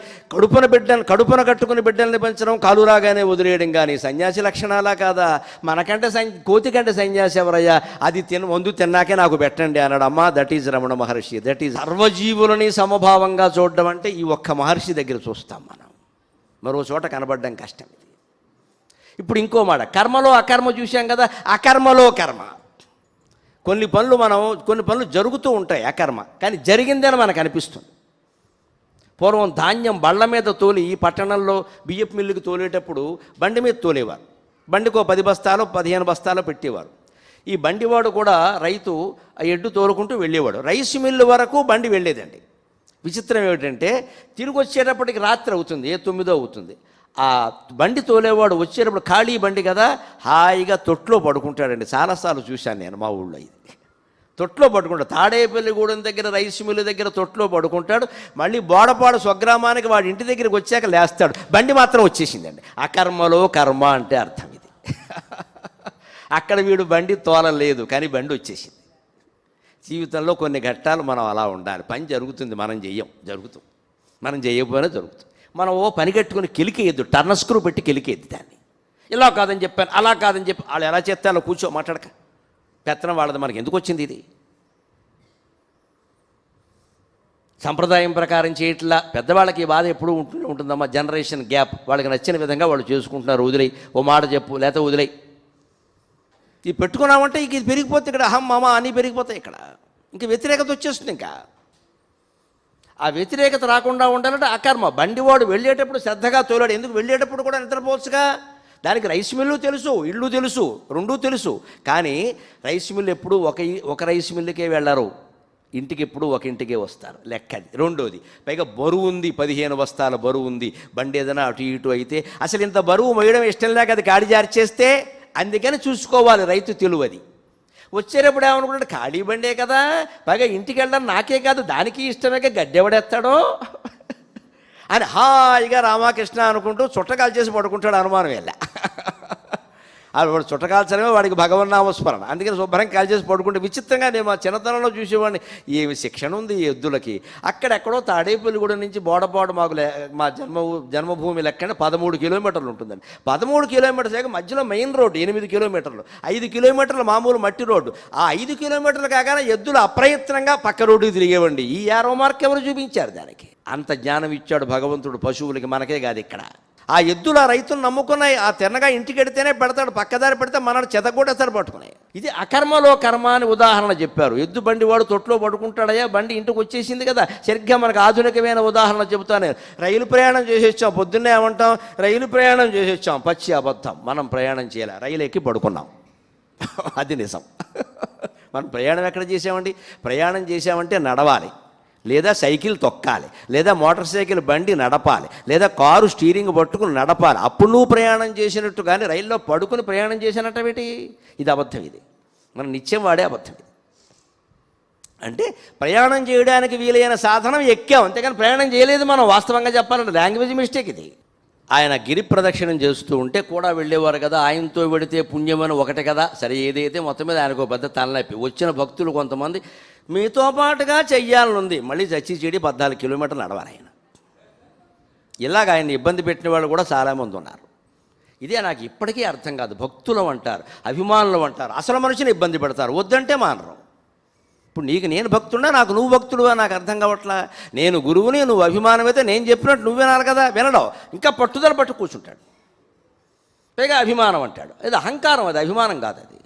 కడుపున కట్టుకుని బిడ్డల్ని పెంచడం, కాలు రాగానే వదిలేయడం కానీ సన్యాసి లక్షణాలా కాదా? మనకంటే కోతి కంటే సన్యాసి ఎవరయ్యా? అది వందు తిన్నాకే నాకు పెట్టండి అన్నాడు. అమ్మా, that is Ramana Maharshi. That is సర్వజీవులని సమభావంగా చూడడం అంటే ఈ ఒక్క మహర్షి దగ్గర చూస్తాం మనం. మరో చోట కనబడడం కష్టం ఇది. ఇప్పుడు ఇంకో మాట, కర్మలో అకర్మ చూసాం కదా. అకర్మలో కర్మ. కొన్ని పనులు జరుగుతూ ఉంటాయి అకర్మ, కానీ జరిగిందని మనకు అనిపిస్తుంది. పూర్వం ధాన్యం బళ్ళ మీద తోలి పట్టణంలో బియ్యపు మిల్లుకి తోలేటప్పుడు బండి మీద తోలేవారు. బండికో 10 బస్తాలో 15 బస్తాలో పెట్టేవారు. ఈ బండివాడు కూడా రైతు ఆ ఎడ్డు తోలుకుంటూ వెళ్ళేవాడు. రైస్ మిల్లు వరకు బండి వెళ్ళేదండి. విచిత్రం ఏమిటంటే తిరిగి వచ్చేటప్పటికి రాత్రి అవుతుంది, 9 అవుతుంది. ఆ బండి తోలేవాడు వచ్చేటప్పుడు ఖాళీ బండి కదా, హాయిగా తొట్లో పడుకుంటాడండి. చాలాసార్లు చూశాను నేను మా ఊళ్ళో. ఇది తొట్లో పడుకుంటాడు. తాడేపల్లిగూడెం దగ్గర రైస్ మిల్లు దగ్గర తొట్లో పడుకుంటాడు. మళ్ళీ బోడపాడు స్వగ్రామానికి వాడి ఇంటి దగ్గరికి వచ్చాక లేస్తాడు. బండి మాత్రం వచ్చేసిందండి. అకర్మలో కర్మ అంటే అర్థం ఇది. అక్కడ వీడు బండి తోలలేదు, కానీ బండి వచ్చేసింది. జీవితంలో కొన్ని ఘట్టాలు మనం అలా ఉండాలి. పని జరుగుతుంది, మనం జరుగుతుంది. మనం చేయకపోయినా జరుగుతుంది. మనం ఓ పని కట్టుకుని కెలికేయద్దు, టర్న్ స్క్రూ పెట్టి కెలికేయద్దు దాన్ని. ఇలా కాదని చెప్పాను, అలా కాదని చెప్పి వాళ్ళు ఎలా చేస్తే అలా కూర్చో మాట్లాడక. పెత్తనం వాళ్ళది, మనకి ఎందుకు వచ్చింది ఇది? సంప్రదాయం ప్రకారం చేయట్లా. పెద్దవాళ్ళకి ఈ బాధ ఎప్పుడూ ఉంటుందమ్మా. Generation gap. వాళ్ళకి నచ్చిన విధంగా వాళ్ళు చేసుకుంటున్నారు. వదిలేయి, ఓ మాట చెప్పు, లేకపోతే వదిలేయి. ఇది పెట్టుకున్నామంటే ఇంక ఇది పెరిగిపోతే ఇక్కడ అహం మామ అన్నీ పెరిగిపోతాయి. ఇక్కడ ఇంక వ్యతిరేకత వచ్చేస్తుంది. ఇంకా ఆ వ్యతిరేకత రాకుండా ఉండాలంటే అకర్మ. బండివాడు వెళ్ళేటప్పుడు శ్రద్ధగా తోలాడు. ఎందుకు? వెళ్ళేటప్పుడు కూడా నిద్రపోవచ్చుగా. దానికి రైస్ మిల్లు తెలుసు, ఇల్లు తెలుసు, రెండూ తెలుసు. కానీ రైస్ మిల్లు ఎప్పుడు ఒక రైస్ మిల్లుకే వెళ్ళరు, ఇంటికి ఎప్పుడు ఒక ఇంటికే వస్తారు. లెక్కది. రెండోది, పైగా బరువు ఉంది, 15 బస్తాల బరువు ఉంది. బండి ఏదైనా అటు ఇటు అయితే అసలు ఇంత బరువు మోయడం ఇష్టం లేక అది గాడి జార్చేస్తే, అందుకని చూసుకోవాలి రైతు తెలివది. వచ్చేటప్పుడు ఏమనుకుంటాడు, ఖాళీ బండే కదా, పైగా ఇంటికి వెళ్ళడం నాకే కాదు దానికి ఇష్టమే, గడ్డెవడెత్తాడో అని హాయిగా రామకృష్ణ అనుకుంటూ చుట్టకాలు చేసి పడుకుంటాడు. అనుమానం వెళ్ళా. వాడు చుట్టకాల్చడమే వాడికి భగవన్నామస్మరణ. అందుకని శుభ్రం కాల్ చేసి పడుకుంటే విచిత్రంగా నేను మా చిన్నతనంలో చూసేవాడిని. ఏమి శిక్షణ ఉంది ఈ ఎద్దులకి. అక్కడెక్కడో తాడేపల్లిగూడెం నుంచి బోడపాడు మాకు మా జన్మభూమి లెక్కనే 13 కిలోమీటర్లు ఉంటుందండి. 13 కిలోమీటర్స్ లేక మధ్యలో మెయిన్ రోడ్డు 8 కిలోమీటర్లు, 5 కిలోమీటర్లు మామూలు మట్టి రోడ్డు. ఆ 5 కిలోమీటర్లు కాగానే ఎద్దులు అప్రయత్నంగా పక్క రోడ్డుకి తిరిగేవండి. ఈ యారో మార్క్ ఎవరు చూపించారు? దానికి అంత జ్ఞానం ఇచ్చాడు భగవంతుడు పశువులకి, మనకే కాదు. ఇక్కడ ఆ ఎద్దులు ఆ రైతులు నమ్ముకున్నాయి. ఆ తిన్నగా ఇంటికి ఎడితేనే పెడతాడు, పక్కదారి పెడితే మనల్ని చెతగొట్టేస్తారు పట్టుకున్నాయి. ఇది అకర్మలో కర్మ అని ఉదాహరణ చెప్పారు. ఎద్దు బండి వాడు తొట్లో పడుకుంటాడయ్యా, బండి ఇంటికి వచ్చేసింది కదా. సరిగ్గా మనకు ఆధునికమైన ఉదాహరణ చెబుతాను. రైలు ప్రయాణం చేసి వచ్చాం, పొద్దున్నే ఏమంటాం, రైలు ప్రయాణం చేసి వచ్చాం. పచ్చి అబద్ధం. మనం ప్రయాణం చేయాలి, రైలు ఎక్కి పడుకున్నాం. అది నిజం. మనం ప్రయాణం ఎక్కడ చేసామండి? ప్రయాణం చేసామంటే నడవాలి, లేదా సైకిల్ తొక్కాలి, లేదా మోటార్ సైకిల్ బండి నడపాలి, లేదా కారు స్టీరింగ్ పట్టుకుని నడపాలి. అప్పుడు నువ్వు ప్రయాణం చేసినట్టు. కానీ రైల్లో పడుకుని ప్రయాణం చేసినట్టేమిటి? ఇది అబద్ధం. ఇది మనం నిత్యం వాడే అబద్ధం. ఇది అంటే ప్రయాణం చేయడానికి వీలైన సాధనం ఎక్కాం, అంతేకాని ప్రయాణం చేయలేదు మనం. వాస్తవంగా చెప్పాలంటే లాంగ్వేజ్ మిస్టేక్ ఇది. ఆయన గిరి ప్రదక్షిణం చేస్తూ ఉంటే కూడా వెళ్ళేవారు కదా. ఆయనతో వెడితే పుణ్యమని ఒకటి కదా. సరే, ఏదైతే మొత్తం మీద ఆయనకు పెద్ద తలనొప్పి. వచ్చిన భక్తులు కొంతమంది మీతో పాటుగా చెయ్యాలనుంది, మళ్ళీ చచ్చి చెడి 14 కిలోమీటర్లు నడవాలి ఆయన. ఇలాగ ఆయన ఇబ్బంది పెట్టిన వాళ్ళు కూడా చాలామంది ఉన్నారు. ఇదే నాకు ఇప్పటికీ అర్థం కాదు. భక్తులు అంటారు, అభిమానులు అంటారు, అసలు మనిషిని ఇబ్బంది పెడతారు, వద్దంటే మానరు. ఇప్పుడు నీకు నేను భక్తున్నా, నాకు నువ్వు భక్తుడువా? నాకు అర్థం కావట్లా. నేను గురువుని, నువ్వు అభిమానమైతే నేను చెప్పినట్టు నువ్వు వినాలి కదా. వినడం, ఇంకా పట్టుదల పట్టు కూర్చుంటాడు. పైగా అభిమానం అంటాడు. ఇది అహంకారం, అది అభిమానం కాదు. అది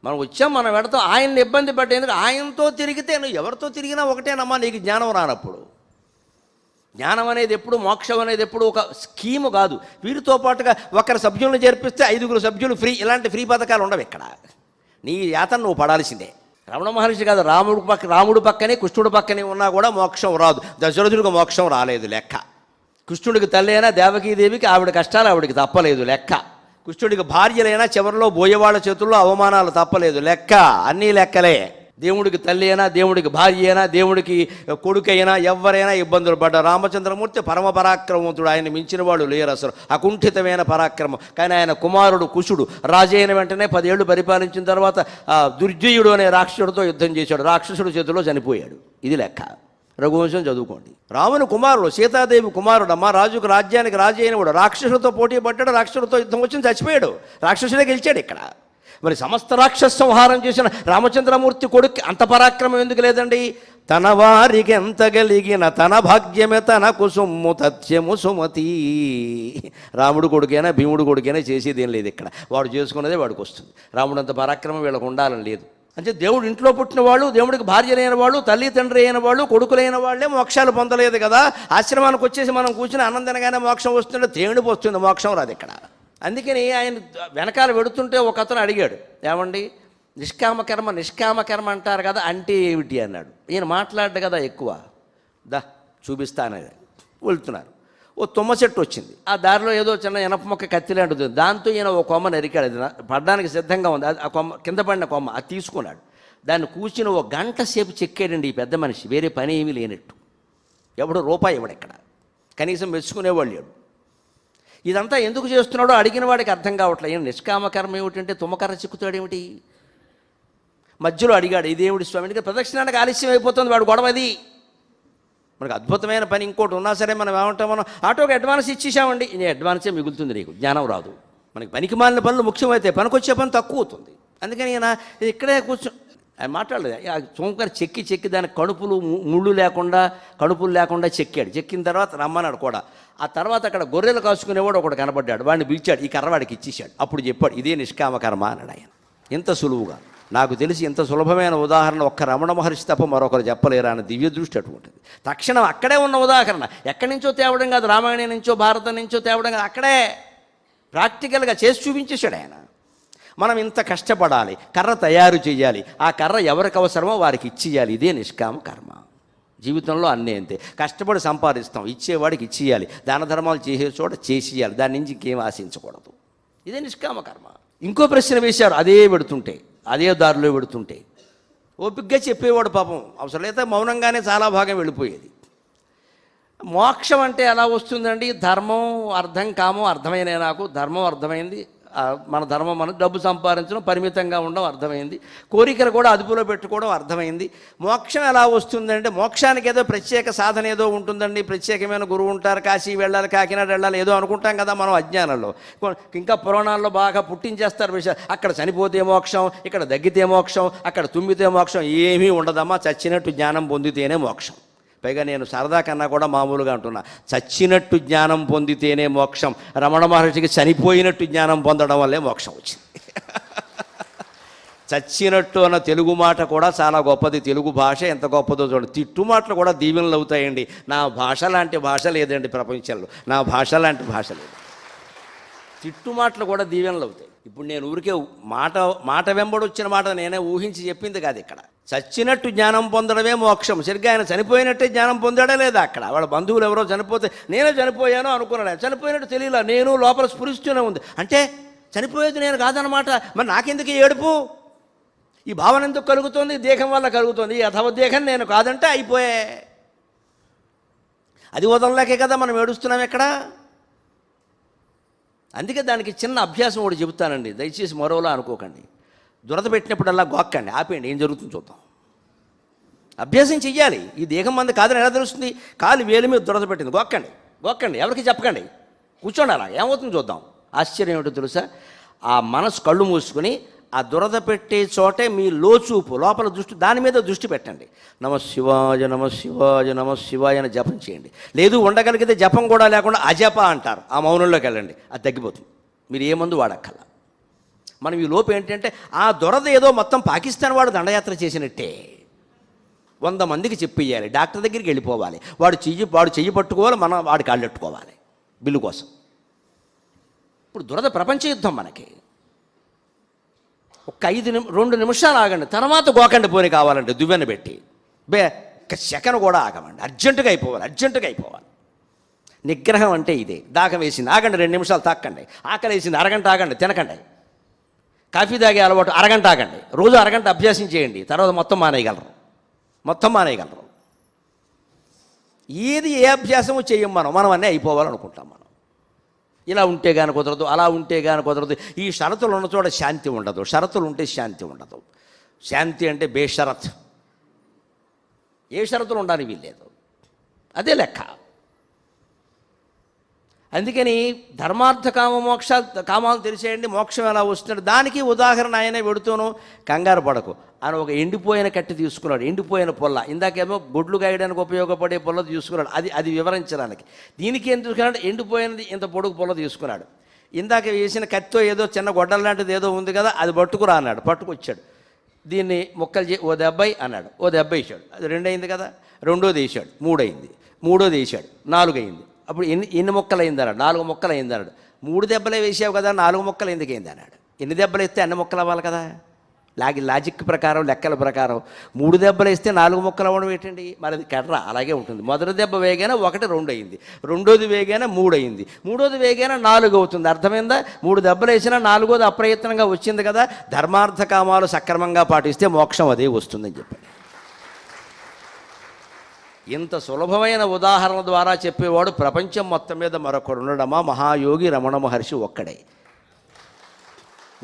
మనం వచ్చాం, మనం పెడతాం. ఆయన్ని ఇబ్బంది పట్టేందుకు ఆయనతో తిరిగితే నువ్వు ఎవరితో తిరిగినా ఒకటేనమ్మా. నీకు జ్ఞానం రానప్పుడు. జ్ఞానం అనేది ఎప్పుడు, మోక్షం అనేది ఎప్పుడు ఒక స్కీము కాదు. వీరితో పాటుగా ఒకరి సభ్యులను చేర్పిస్తే 5 సభ్యులు ఫ్రీ. ఇలాంటి ఫ్రీ పథకాలు ఉండవు ఇక్కడ. నీ యాతన నువ్వు పడాల్సిందే. రమణ మహర్షి కాదు, రాముడు పక్కనే కృష్ణుడు పక్కనే ఉన్నా కూడా మోక్షం రాదు. దశరథుడికి మోక్షం రాలేదు లెక్క. కృష్ణుడికి తల్లి అయినా దేవకీదేవికి ఆవిడ కష్టాలు ఆవిడికి తప్పలేదు లెక్క. కృష్ణుడికి భార్యలైనా చివరిలో బోయేవాళ్ళ చేతుల్లో అవమానాలు తప్పలేదు లెక్క. అన్నీ లెక్కలే. దేవుడికి తల్లి అయినా, దేవుడికి భార్య అయినా, దేవుడికి కొడుకైనా, ఎవరైనా ఇబ్బందులు పడ్డారు. రామచంద్రమూర్తి పరమ పరాక్రమవంతుడు. ఆయన మించిన వాళ్ళు లేరు అసలు. అకుంఠితమైన పరాక్రమం. కానీ ఆయన కుమారుడు కుశుడు రాజు అయిన వెంటనే 10 ఏళ్ళు పరిపాలించిన తర్వాత దుర్జయుడు అనే రాక్షసుడితో యుద్ధం చేశాడు. రాక్షసుడు చేతిలో చనిపోయాడు. ఇది లెక్క. రఘువంశం చదువుకోండి. రాముని కుమారుడు, సీతాదేవి కుమారుడు. అమ్మ రాజుకు రాజ్యానికి రాజు అయినవాడు రాక్షసులతో పోటీ పడ్డాడు. రాక్షసులతో యుద్ధం వచ్చి చచ్చిపోయాడు. రాక్షసులే గెలిచాడు ఇక్కడ. మరి సమస్త రాక్షస సంహారం చేసిన రామచంద్రమూర్తి కొడుకు అంత పరాక్రమం ఎందుకు లేదండి? తన వారికి ఎంత కలిగిన తన భాగ్యమే తనకు సొమ్ము తథ్యము సుమతి. రాముడు కొడుకైనా భీముడు కొడుకైనా చేసేది ఏం లేదు ఇక్కడ. వాడు చేసుకున్నదే వాడికి వస్తుంది. రాముడు అంత పరాక్రమం వీళ్ళకు ఉండాలని లేదు. అంటే దేవుడు ఇంట్లో పుట్టిన వాళ్ళు, దేవుడికి భార్యలైన వాళ్ళు, తల్లి తండ్రి అయిన వాళ్ళు, కొడుకులైన వాళ్ళే మోక్షాలు పొందలేదు కదా. ఆశ్రమానికి వచ్చేసి మనం కూర్చుని ఆనందంగానే మోక్షం వస్తుంటే తేణిపు వస్తుంది, మోక్షం రాదు ఇక్కడ. అందుకని ఆయన వెనకాల వెడుతుంటే ఒక అతను అడిగాడు, ఏమండి నిష్కామకర్మ అంటారు కదా, అంటే ఏమిటి అన్నాడు. ఈయన మాట్లాడ్డు కదా ఎక్కువ. చూపిస్తానని వెళ్తున్నారు. ఓ తుమ్మ చెట్టు వచ్చింది. ఆ దారిలో ఏదో చిన్న ఎనప మొక్క కత్తి లాంటిది. దాంతో ఈయన ఓ కొమ్మ నరికాడు. అది పడడానికి సిద్ధంగా ఉంది. ఆ కొమ్మ కింద పడిన కొమ్మ అది తీసుకున్నాడు. దాన్ని కూర్చుని ఒక గంట సేపు చెక్కాడండి ఈ పెద్ద మనిషి, వేరే పని ఏమీ లేనట్టు. ఎవడు రూపాయి ఇవ్వడు ఇక్కడ, కనీసం మెచ్చుకునేవాళ్ళు లేడు. ఇదంతా ఎందుకు చేస్తున్నాడో అడిగిన వాడికి అర్థం కావట్లేదు. ఏం నిష్కామకర్మ ఏమిటంటే తుమ్మకర్ర చిక్కుతాడేమిటి? మధ్యలో అడిగాడు, ఇదేమిటి స్వామికి ప్రదక్షిణానికి ఆలస్యం అయిపోతుంది, వాడు గొడవది. మనకు అద్భుతమైన పని ఇంకోటి ఉన్నా సరే మనం ఏమంటాం, మనం ఆటోకి అడ్వాన్స్ ఇచ్చేసామండి, నేను అడ్వాన్సే మిగులుతుంది, నీకు జ్ఞానం రాదు. మనకి పనికి మాలిన పనులు ముఖ్యమైతే పనికొచ్చే పని తక్కువ అవుతుంది. అందుకని ఈయన ఇక్కడే ఆయన మాట్లాడలేదు. ఆ తుమ్మకర్ర చెక్కి దానికి ముళ్ళు లేకుండా చెక్కాడు. చెక్కిన తర్వాత రమ్మన్నాడు కూడా. ఆ తర్వాత అక్కడ గొర్రెలు కాసుకునేవాడు ఒకడు కనబడ్డాడు, వాడిని పిలిచాడు, ఈ కర్ర వాడికి ఇచ్చేశాడు. అప్పుడు చెప్పాడు, ఇదే నిష్కామకర్మ అన్నాడు ఆయన. ఇంత సులువుగా, నాకు తెలిసి ఇంత సులభమైన ఉదాహరణ ఒక్క రమణ మహర్షి తప్ప మరొకరు చెప్పలేరా అని దివ్య దృష్టి అటువంటిది. తక్షణం అక్కడే ఉన్న ఉదాహరణ, ఎక్కడి నుంచో తేవడం కాదు, రామాయణం నుంచో భారతం నుంచో తేవడం కాదు, అక్కడే ప్రాక్టికల్గా చేసి చూపించేశాడు ఆయన. మనం ఇంత కష్టపడాలి, కర్ర తయారు చేయాలి, ఆ కర్ర ఎవరికి అవసరమో వారికి ఇచ్చేయాలి, ఇదే నిష్కామ కర్మ. జీవితంలో అన్నీ అంతే, కష్టపడి సంపాదిస్తాం, ఇచ్చేవాడికి ఇచ్చేయాలి, దాన ధర్మాలు చేసే చోట చేసేయాలి, దాని నుంచి ఇంకేం ఆశించకూడదు, ఇదే నిష్కామ కర్మ. ఇంకో ప్రశ్న వేశారు, అదే దారిలో పెడుతుంటే ఓపికగా చెప్పేవాడు పాపం, అవసరం అయితే మౌనంగానే చాలా భాగం వెళ్ళిపోయేది. మోక్షం అంటే ఎలా వస్తుందండి? ధర్మం అర్థం కామం అర్థమైనా, నాకు ధర్మం అర్థమైంది, మన ధర్మం మనం డబ్బు సంపాదించడం, పరిమితంగా ఉండడం అర్థమైంది, కోరికలు కూడా అదుపులో పెట్టుకోవడం అర్థమైంది. మోక్షం ఎలా వస్తుందంటే, మోక్షానికి ఏదో ప్రత్యేక సాధన ఏదో ఉంటుందండి, ప్రత్యేకమైన గురువు ఉంటారు, కాశీ వెళ్ళాలి, కాకినాడ వెళ్ళాలి, ఏదో అనుకుంటాం కదా మనం అజ్ఞానంలో. ఇంకా పురాణాల్లో బాగా పుట్టించేస్తారు విషయాలు, అక్కడ చనిపోతే మోక్షం, ఇక్కడ దగ్గితే మోక్షం, అక్కడ తుమ్మితే మోక్షం, ఏమీ ఉండదమ్మా, చచ్చినట్టు జ్ఞానం పొందితేనే మోక్షం. పైగా నేను సరదా కన్నా కూడా మామూలుగా అంటున్నా, చచ్చినట్టు జ్ఞానం పొందితేనే మోక్షం. రమణ మహర్షికి చనిపోయినట్టు జ్ఞానం పొందడం వల్లే మోక్షం వచ్చింది. చచ్చినట్టు అన్న తెలుగు మాట కూడా చాలా గొప్పది, తెలుగు భాష ఎంత గొప్పదో చూడండి. తిట్టు మాటలు కూడా దీవెనలు అవుతాయండి. నా భాష లాంటి భాష లేదండి ప్రపంచంలో, నా భాష లాంటి భాష లేదు. తిట్టు మాటలు కూడా దీవెనలు అవుతాయి. ఇప్పుడు నేను ఊరికే మాట వెంబడి వచ్చిన మాట నేనే ఊహించి చెప్పింది కాదు. ఇక్కడ చచ్చినట్టు జ్ఞానం పొందడమే మోక్షం. సరిగ్గా ఆయన చనిపోయినట్టే జ్ఞానం పొందాడా లేదా? అక్కడ వాళ్ళ బంధువులు ఎవరో చనిపోతే నేనే చనిపోయాను అనుకున్నాడు, చనిపోయినట్టు తెలియలా, నేను లోపల స్ఫురిస్తూనే ఉంది. అంటే చనిపోయేది నేను కాదనమాట. మరి నాకెందుకు ఏడుపు? ఈ భావన ఎందుకు కలుగుతుంది? దేహం వల్ల కలుగుతుంది. ఈ అథవ దేహం నేను కాదంటే అయిపోయే. అది వదలలేకే కదా మనం ఏడుస్తున్నాం ఇక్కడ. అందుకే దానికి చిన్న అభ్యాసం ఒకటి చెబుతానండి, దయచేసి మరోలా అనుకోకండి. దురద పెట్టినప్పుడల్లా గోక్కండి, ఆపేయండి, ఏం జరుగుతుందో చూద్దాం. అభ్యాసం చెయ్యాలి. ఈ దేహం మంది కాదని ఎలా తెలుస్తుంది? కాలు వేలు మీద దురద పెట్టింది, గోక్కండి, ఎవరికి చెప్పకండి, కూర్చోండి, అలా ఏమవుతుందో చూద్దాం. ఆశ్చర్యం ఏమిటో తెలుసా? ఆ మనసు కళ్ళు మూసుకొని ఆ దురద పెట్టే చోటే మీ లోచూపు, లోపల దృష్టి, దాని మీద దృష్టి పెట్టండి. నమ శివాయ నమ శివాయ నమ శివాయ అని జపం చేయండి. లేదు ఉండగలిగితే జపం కూడా లేకుండా అజప అంటారు, ఆ మౌనంలోకి వెళ్ళండి, అది తగ్గిపోతుంది. మీరు ఏ మందు వాడక్కల. మనం ఈ లోపు ఏంటంటే ఆ దురద ఏదో మొత్తం పాకిస్తాన్ వాడు దండయాత్ర చేసినట్టే 100 మందికి చెప్పేయాలి, డాక్టర్ దగ్గరికి వెళ్ళిపోవాలి, వాడు చెయ్యి పట్టుకోవాలి, మనం వాడి కాళ్ళు పెట్టుకోవాలి బిల్లు కోసం. ఇప్పుడు దురద ప్రపంచ యుద్ధం మనకి. ఒక 2 నిమిషాలు ఆగండి, తర్వాత గోకండి పోని కావాలంటే దువ్వెన పెట్టి. ఒక సెకండ్ కూడా ఆగమండి, అర్జెంటుగా అయిపోవాలి. నిగ్రహం అంటే ఇదే. దాహం వేసింది, ఆగండి, 2 నిమిషాలు తాకండి. ఆకలి వేసింది, అరగంట ఆగండి, తినకండి. కాఫీ తాగే అలవాటు అరగంట ఆగండి, రోజు అరగంట అభ్యాసం చేయండి, తర్వాత మొత్తం మానేయగలరు. ఏది ఏ అభ్యాసము చేయం మనం అన్నీ అయిపోవాలనుకుంటాం. మనం ఇలా ఉంటే కానీ కుదరదు, అలా ఉంటే కానీ కుదరదు. ఈ షరతులు ఉన్న చోట శాంతి ఉండదు, షరతులు ఉంటే శాంతి ఉండదు. శాంతి అంటే బేషరత్, ఏ షరతులు ఉండాలి వీల్లేదు, అదే లెక్క. అందుకని ధర్మార్థ కామ మోక్ష కామాలు తెలిసేయండి, మోక్షం ఎలా వస్తున్నాడు. దానికి ఉదాహరణ ఆయనే పెడుతూను, కంగారు పడకు అని ఒక ఎండిపోయిన కట్టి తీసుకున్నాడు, ఎండిపోయిన పొల్ల. ఇందాకేమో గొడ్లు గాయడానికి ఉపయోగపడే పొల్ల తీసుకున్నాడు, అది వివరించడానికి. దీనికి ఏం తీసుకున్నాడు? ఎండిపోయినది ఇంత పొడుగు పొల్ల తీసుకున్నాడు. ఇందాక వేసిన కత్తితో ఏదో చిన్న గొడ్డల లాంటిది ఏదో ఉంది కదా, అది పట్టుకురా అన్నాడు, పట్టుకొచ్చాడు. దీన్ని ముక్కలు ఓ 70 అన్నాడు, ఓ 70 వేసాడు, అది 2 అయింది కదా. 2ోది వేసాడు, 3 అయింది, 3ోది వేసాడు, 4 అయింది. అప్పుడు ఎన్ని మొక్కలు అయింది అన్నాడు, 4 మొక్కలు అయింది అన్నాడు. 3 దెబ్బలే వేసావు కదా, 4 మొక్కలు ఎందుకు అయింది అన్నాడు. ఎన్ని దెబ్బలు వేస్తే అన్ని మొక్కలు అవ్వాలి కదా. లాజిక్ ప్రకారం, లెక్కల ప్రకారం 3 దెబ్బలు వేస్తే 4 ముక్కలు అవ్వడం ఏంటండి? మరి అది కర్ర అలాగే ఉంటుంది. మొదటి దెబ్బ వేగానే 1 2 అయింది, రెండోది వేగానే 3 అయింది, మూడోది వేగానే 4 అవుతుంది. అర్థమైందా? 3 దెబ్బలు వేసినా 4వది అప్రయత్నంగా వచ్చింది కదా. ధర్మార్థ కామాలు సక్రమంగా పాటిస్తే మోక్షం అదే వస్తుందని చెప్పాడు. ఇంత సులభమైన ఉదాహరణ ద్వారా చెప్పేవాడు ప్రపంచం మొత్తం మీద మరొకడు ఉండడమా? మహాయోగి రమణ మహర్షి ఒక్కడే.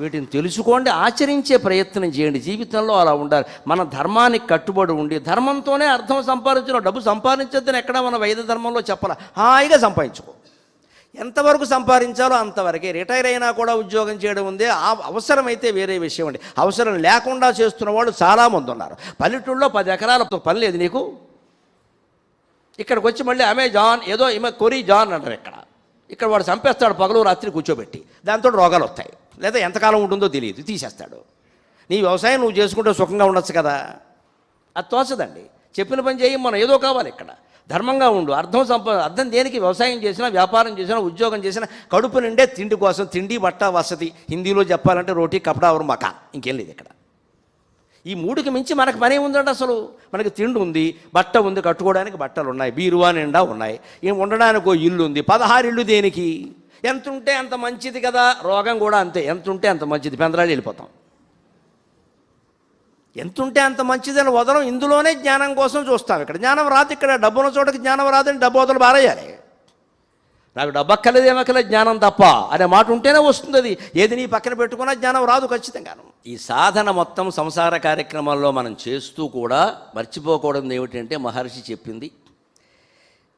వీటిని తెలుసుకోండి, ఆచరించే ప్రయత్నం చేయండి. జీవితంలో అలా ఉండాలి. మన ధర్మానికి కట్టుబడి ఉండి, ధర్మంతోనే అర్థం సంపాదించడం. డబ్బు సంపాదించొద్దని ఎక్కడ మన వైద్య ధర్మంలో చెప్పాల. హాయిగా సంపాదించుకో, ఎంతవరకు సంపాదించాలో అంతవరకే. రిటైర్ అయినా కూడా ఉద్యోగం చేయడం ఉందే, అవసరమైతే వేరే విషయం అండి. అవసరం లేకుండా చేస్తున్న వాళ్ళు చాలామంది ఉన్నారు. పల్లెటూళ్ళలో 10 ఎకరాలతో పని లేదు నీకు, ఇక్కడికి వచ్చి మళ్ళీ అమెజాన్ ఏదో కొరి జాన్ అంటారు. ఇక్కడ వాడు చంపేస్తాడు పగలు రాత్రి కూర్చోబెట్టి, దాంతో రోగాలు వస్తాయి. లేదా ఎంతకాలం ఉంటుందో తెలియదు, తీసేస్తాడు. నీ వ్యవసాయం నువ్వు చేసుకుంటే సుఖంగా ఉండొచ్చు కదా. అది తోచదండి. చెప్పిన పని చేయి. మనం ఏదో కావాలి ఇక్కడ. ధర్మంగా ఉండు. అర్థం దేనికి? వ్యవసాయం చేసినా, వ్యాపారం చేసినా, ఉద్యోగం చేసినా కడుపు నిండే తిండి కోసం. తిండి, బట్ట, వసతి. హిందీలో చెప్పాలంటే రోటీ, కపడా, और మకా. ఇంకేం లేదు ఇక్కడ. ఈ 3కి మించి మనకు పని ఉందండి. అసలు మనకి తిండి ఉంది, బట్ట ఉంది, కట్టుకోవడానికి బట్టలు ఉన్నాయి, బీరువా నిండా ఉన్నాయి, ఏం ఉండడానికి ఇల్లు ఉంది. 16 ఇళ్ళు దేనికి? ఎంత ఉంటే అంత మంచిది కదా. రోగం కూడా అంతే, ఎంత ఉంటే అంత మంచిది. పెందరాళ్ళు వెళ్ళిపోతాం. ఎంత ఉంటే అంత మంచిదని వదలం. ఇందులోనే జ్ఞానం కోసం చూస్తాం. ఇక్కడ జ్ఞానం రాదు. ఇక్కడ డబ్బున్న చోటకి జ్ఞానం రాదని డబ్బు వదలు బారేయాలి. నాకు డబ్బు అక్కర్లేదు, ఏమక్కర్లేదు, జ్ఞానం తప్ప అనే మాట ఉంటేనే వస్తుంది. అది ఏది నీ పక్కన పెట్టుకున్నా జ్ఞానం రాదు ఖచ్చితంగాను. ఈ సాధన మొత్తం సంసార కార్యక్రమాల్లో మనం చేస్తూ కూడా మర్చిపోకూడదు ఏమిటంటే, మహర్షి చెప్పింది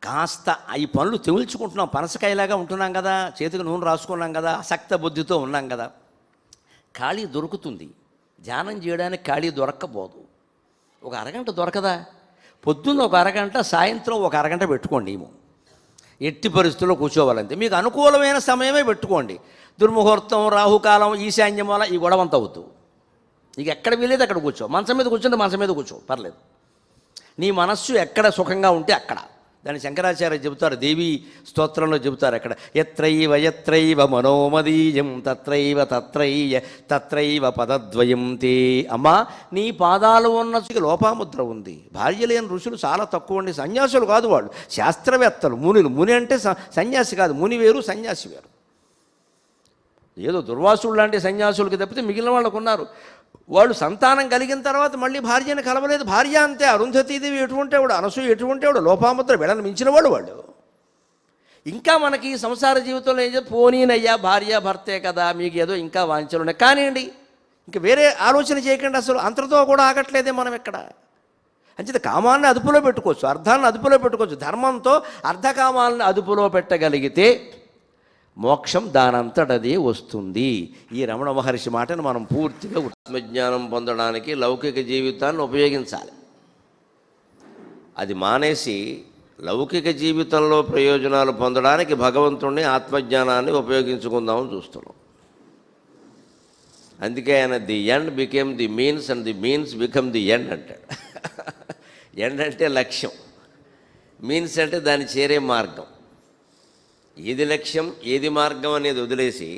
కాస్త ఈ పనులు తెముల్చుకుంటున్నాం. పనసకాయలాగా ఉంటున్నాం కదా, చేతికి నూనె రాసుకున్నాం కదా, అసక్త బుద్ధితో ఉన్నాం కదా. ఖాళీ దొరుకుతుంది, ధ్యానం చేయడానికి ఖాళీ దొరక్కపోదు. ఒక అరగంట దొరకదా? పొద్దున్న ఒక అరగంట, సాయంత్రం ఒక అరగంట పెట్టుకోండి. ఎట్టి పరిస్థితుల్లో కూర్చోవాలంతే. మీకు అనుకూలమైన సమయమే పెట్టుకోండి. దుర్ముహూర్తం, రాహుకాలం, ఈశాన్యమూల ఈ గొడవంతా అవుతూ నీకు ఎక్కడ వీలేదు అక్కడ కూర్చో. మంచం మీద కూర్చుంటే మంచం మీద కూర్చో, పర్లేదు. నీ మనస్సు ఎక్కడ సుఖంగా ఉంటే అక్కడ. దాన్ని శంకరాచార్య చెబుతారు, దేవి స్తోత్రంలో చెబుతారు. అక్కడ ఎత్రైవ మనోమదీయం తత్రైవ పదద్వయం తే. అమ్మా, నీ పాదాలు ఉన్న లోపాముద్ర ఉంది. భార్య లేని ఋషులు చాలా తక్కువ అండి. సన్యాసులు కాదు వాళ్ళు, శాస్త్రవేత్తలు, మునులు. ముని అంటే సన్యాసి కాదు, ముని వేరు, సన్యాసి వేరు. ఏదో దుర్వాసులు లాంటి సన్యాసులకి తప్పితే మిగిలిన వాళ్ళకు ఉన్నారు. వాళ్ళు సంతానం కలిగిన తర్వాత మళ్ళీ భార్యను కలవలేదు. భార్య అంతే. అరుంధతీదేవి ఎటువంటి వాడు, అనసూయ ఎటువంటి వాడు, లోపాముద్ర వీళ్ళని మించిన వాడు. ఇంకా మనకి సంసార జీవితంలో ఏం చెప్పి, పోనీనయ్యా భార్య భర్తే కదా, మీకు ఏదో ఇంకా వాంఛలు ఉన్నాయి కానివ్వండి, ఇంకా వేరే ఆలోచన చేయకండి. అసలు అంతటితో కూడా ఆగట్లేదే మనం ఇక్కడ. అంచేత కామాన్ని అదుపులో పెట్టుకోవచ్చు, అర్థాన్ని అదుపులో పెట్టుకోవచ్చు. ధర్మంతో అర్ధకామాలను అదుపులో పెట్టగలిగితే మోక్షం దానంతటదే వస్తుంది. ఈ రమణ మహర్షి మాటను మనం పూర్తిగా ఆత్మజ్ఞానం పొందడానికి లౌకిక జీవితాన్ని ఉపయోగించాలి. అది మానేసి లౌకిక జీవితంలో ప్రయోజనాలు పొందడానికి భగవంతుడిని, ఆత్మజ్ఞానాన్ని ఉపయోగించుకుందామని చూస్తున్నాం. అందుకే ఆయన the end became the means and the means become the end అంటాడు. ఎండ్ అంటే లక్ష్యం, మీన్స్ అంటే దాన్ని చేరే మార్గం. ఏది లక్ష్యం, ఏది మార్గం అనేది వదిలేసి,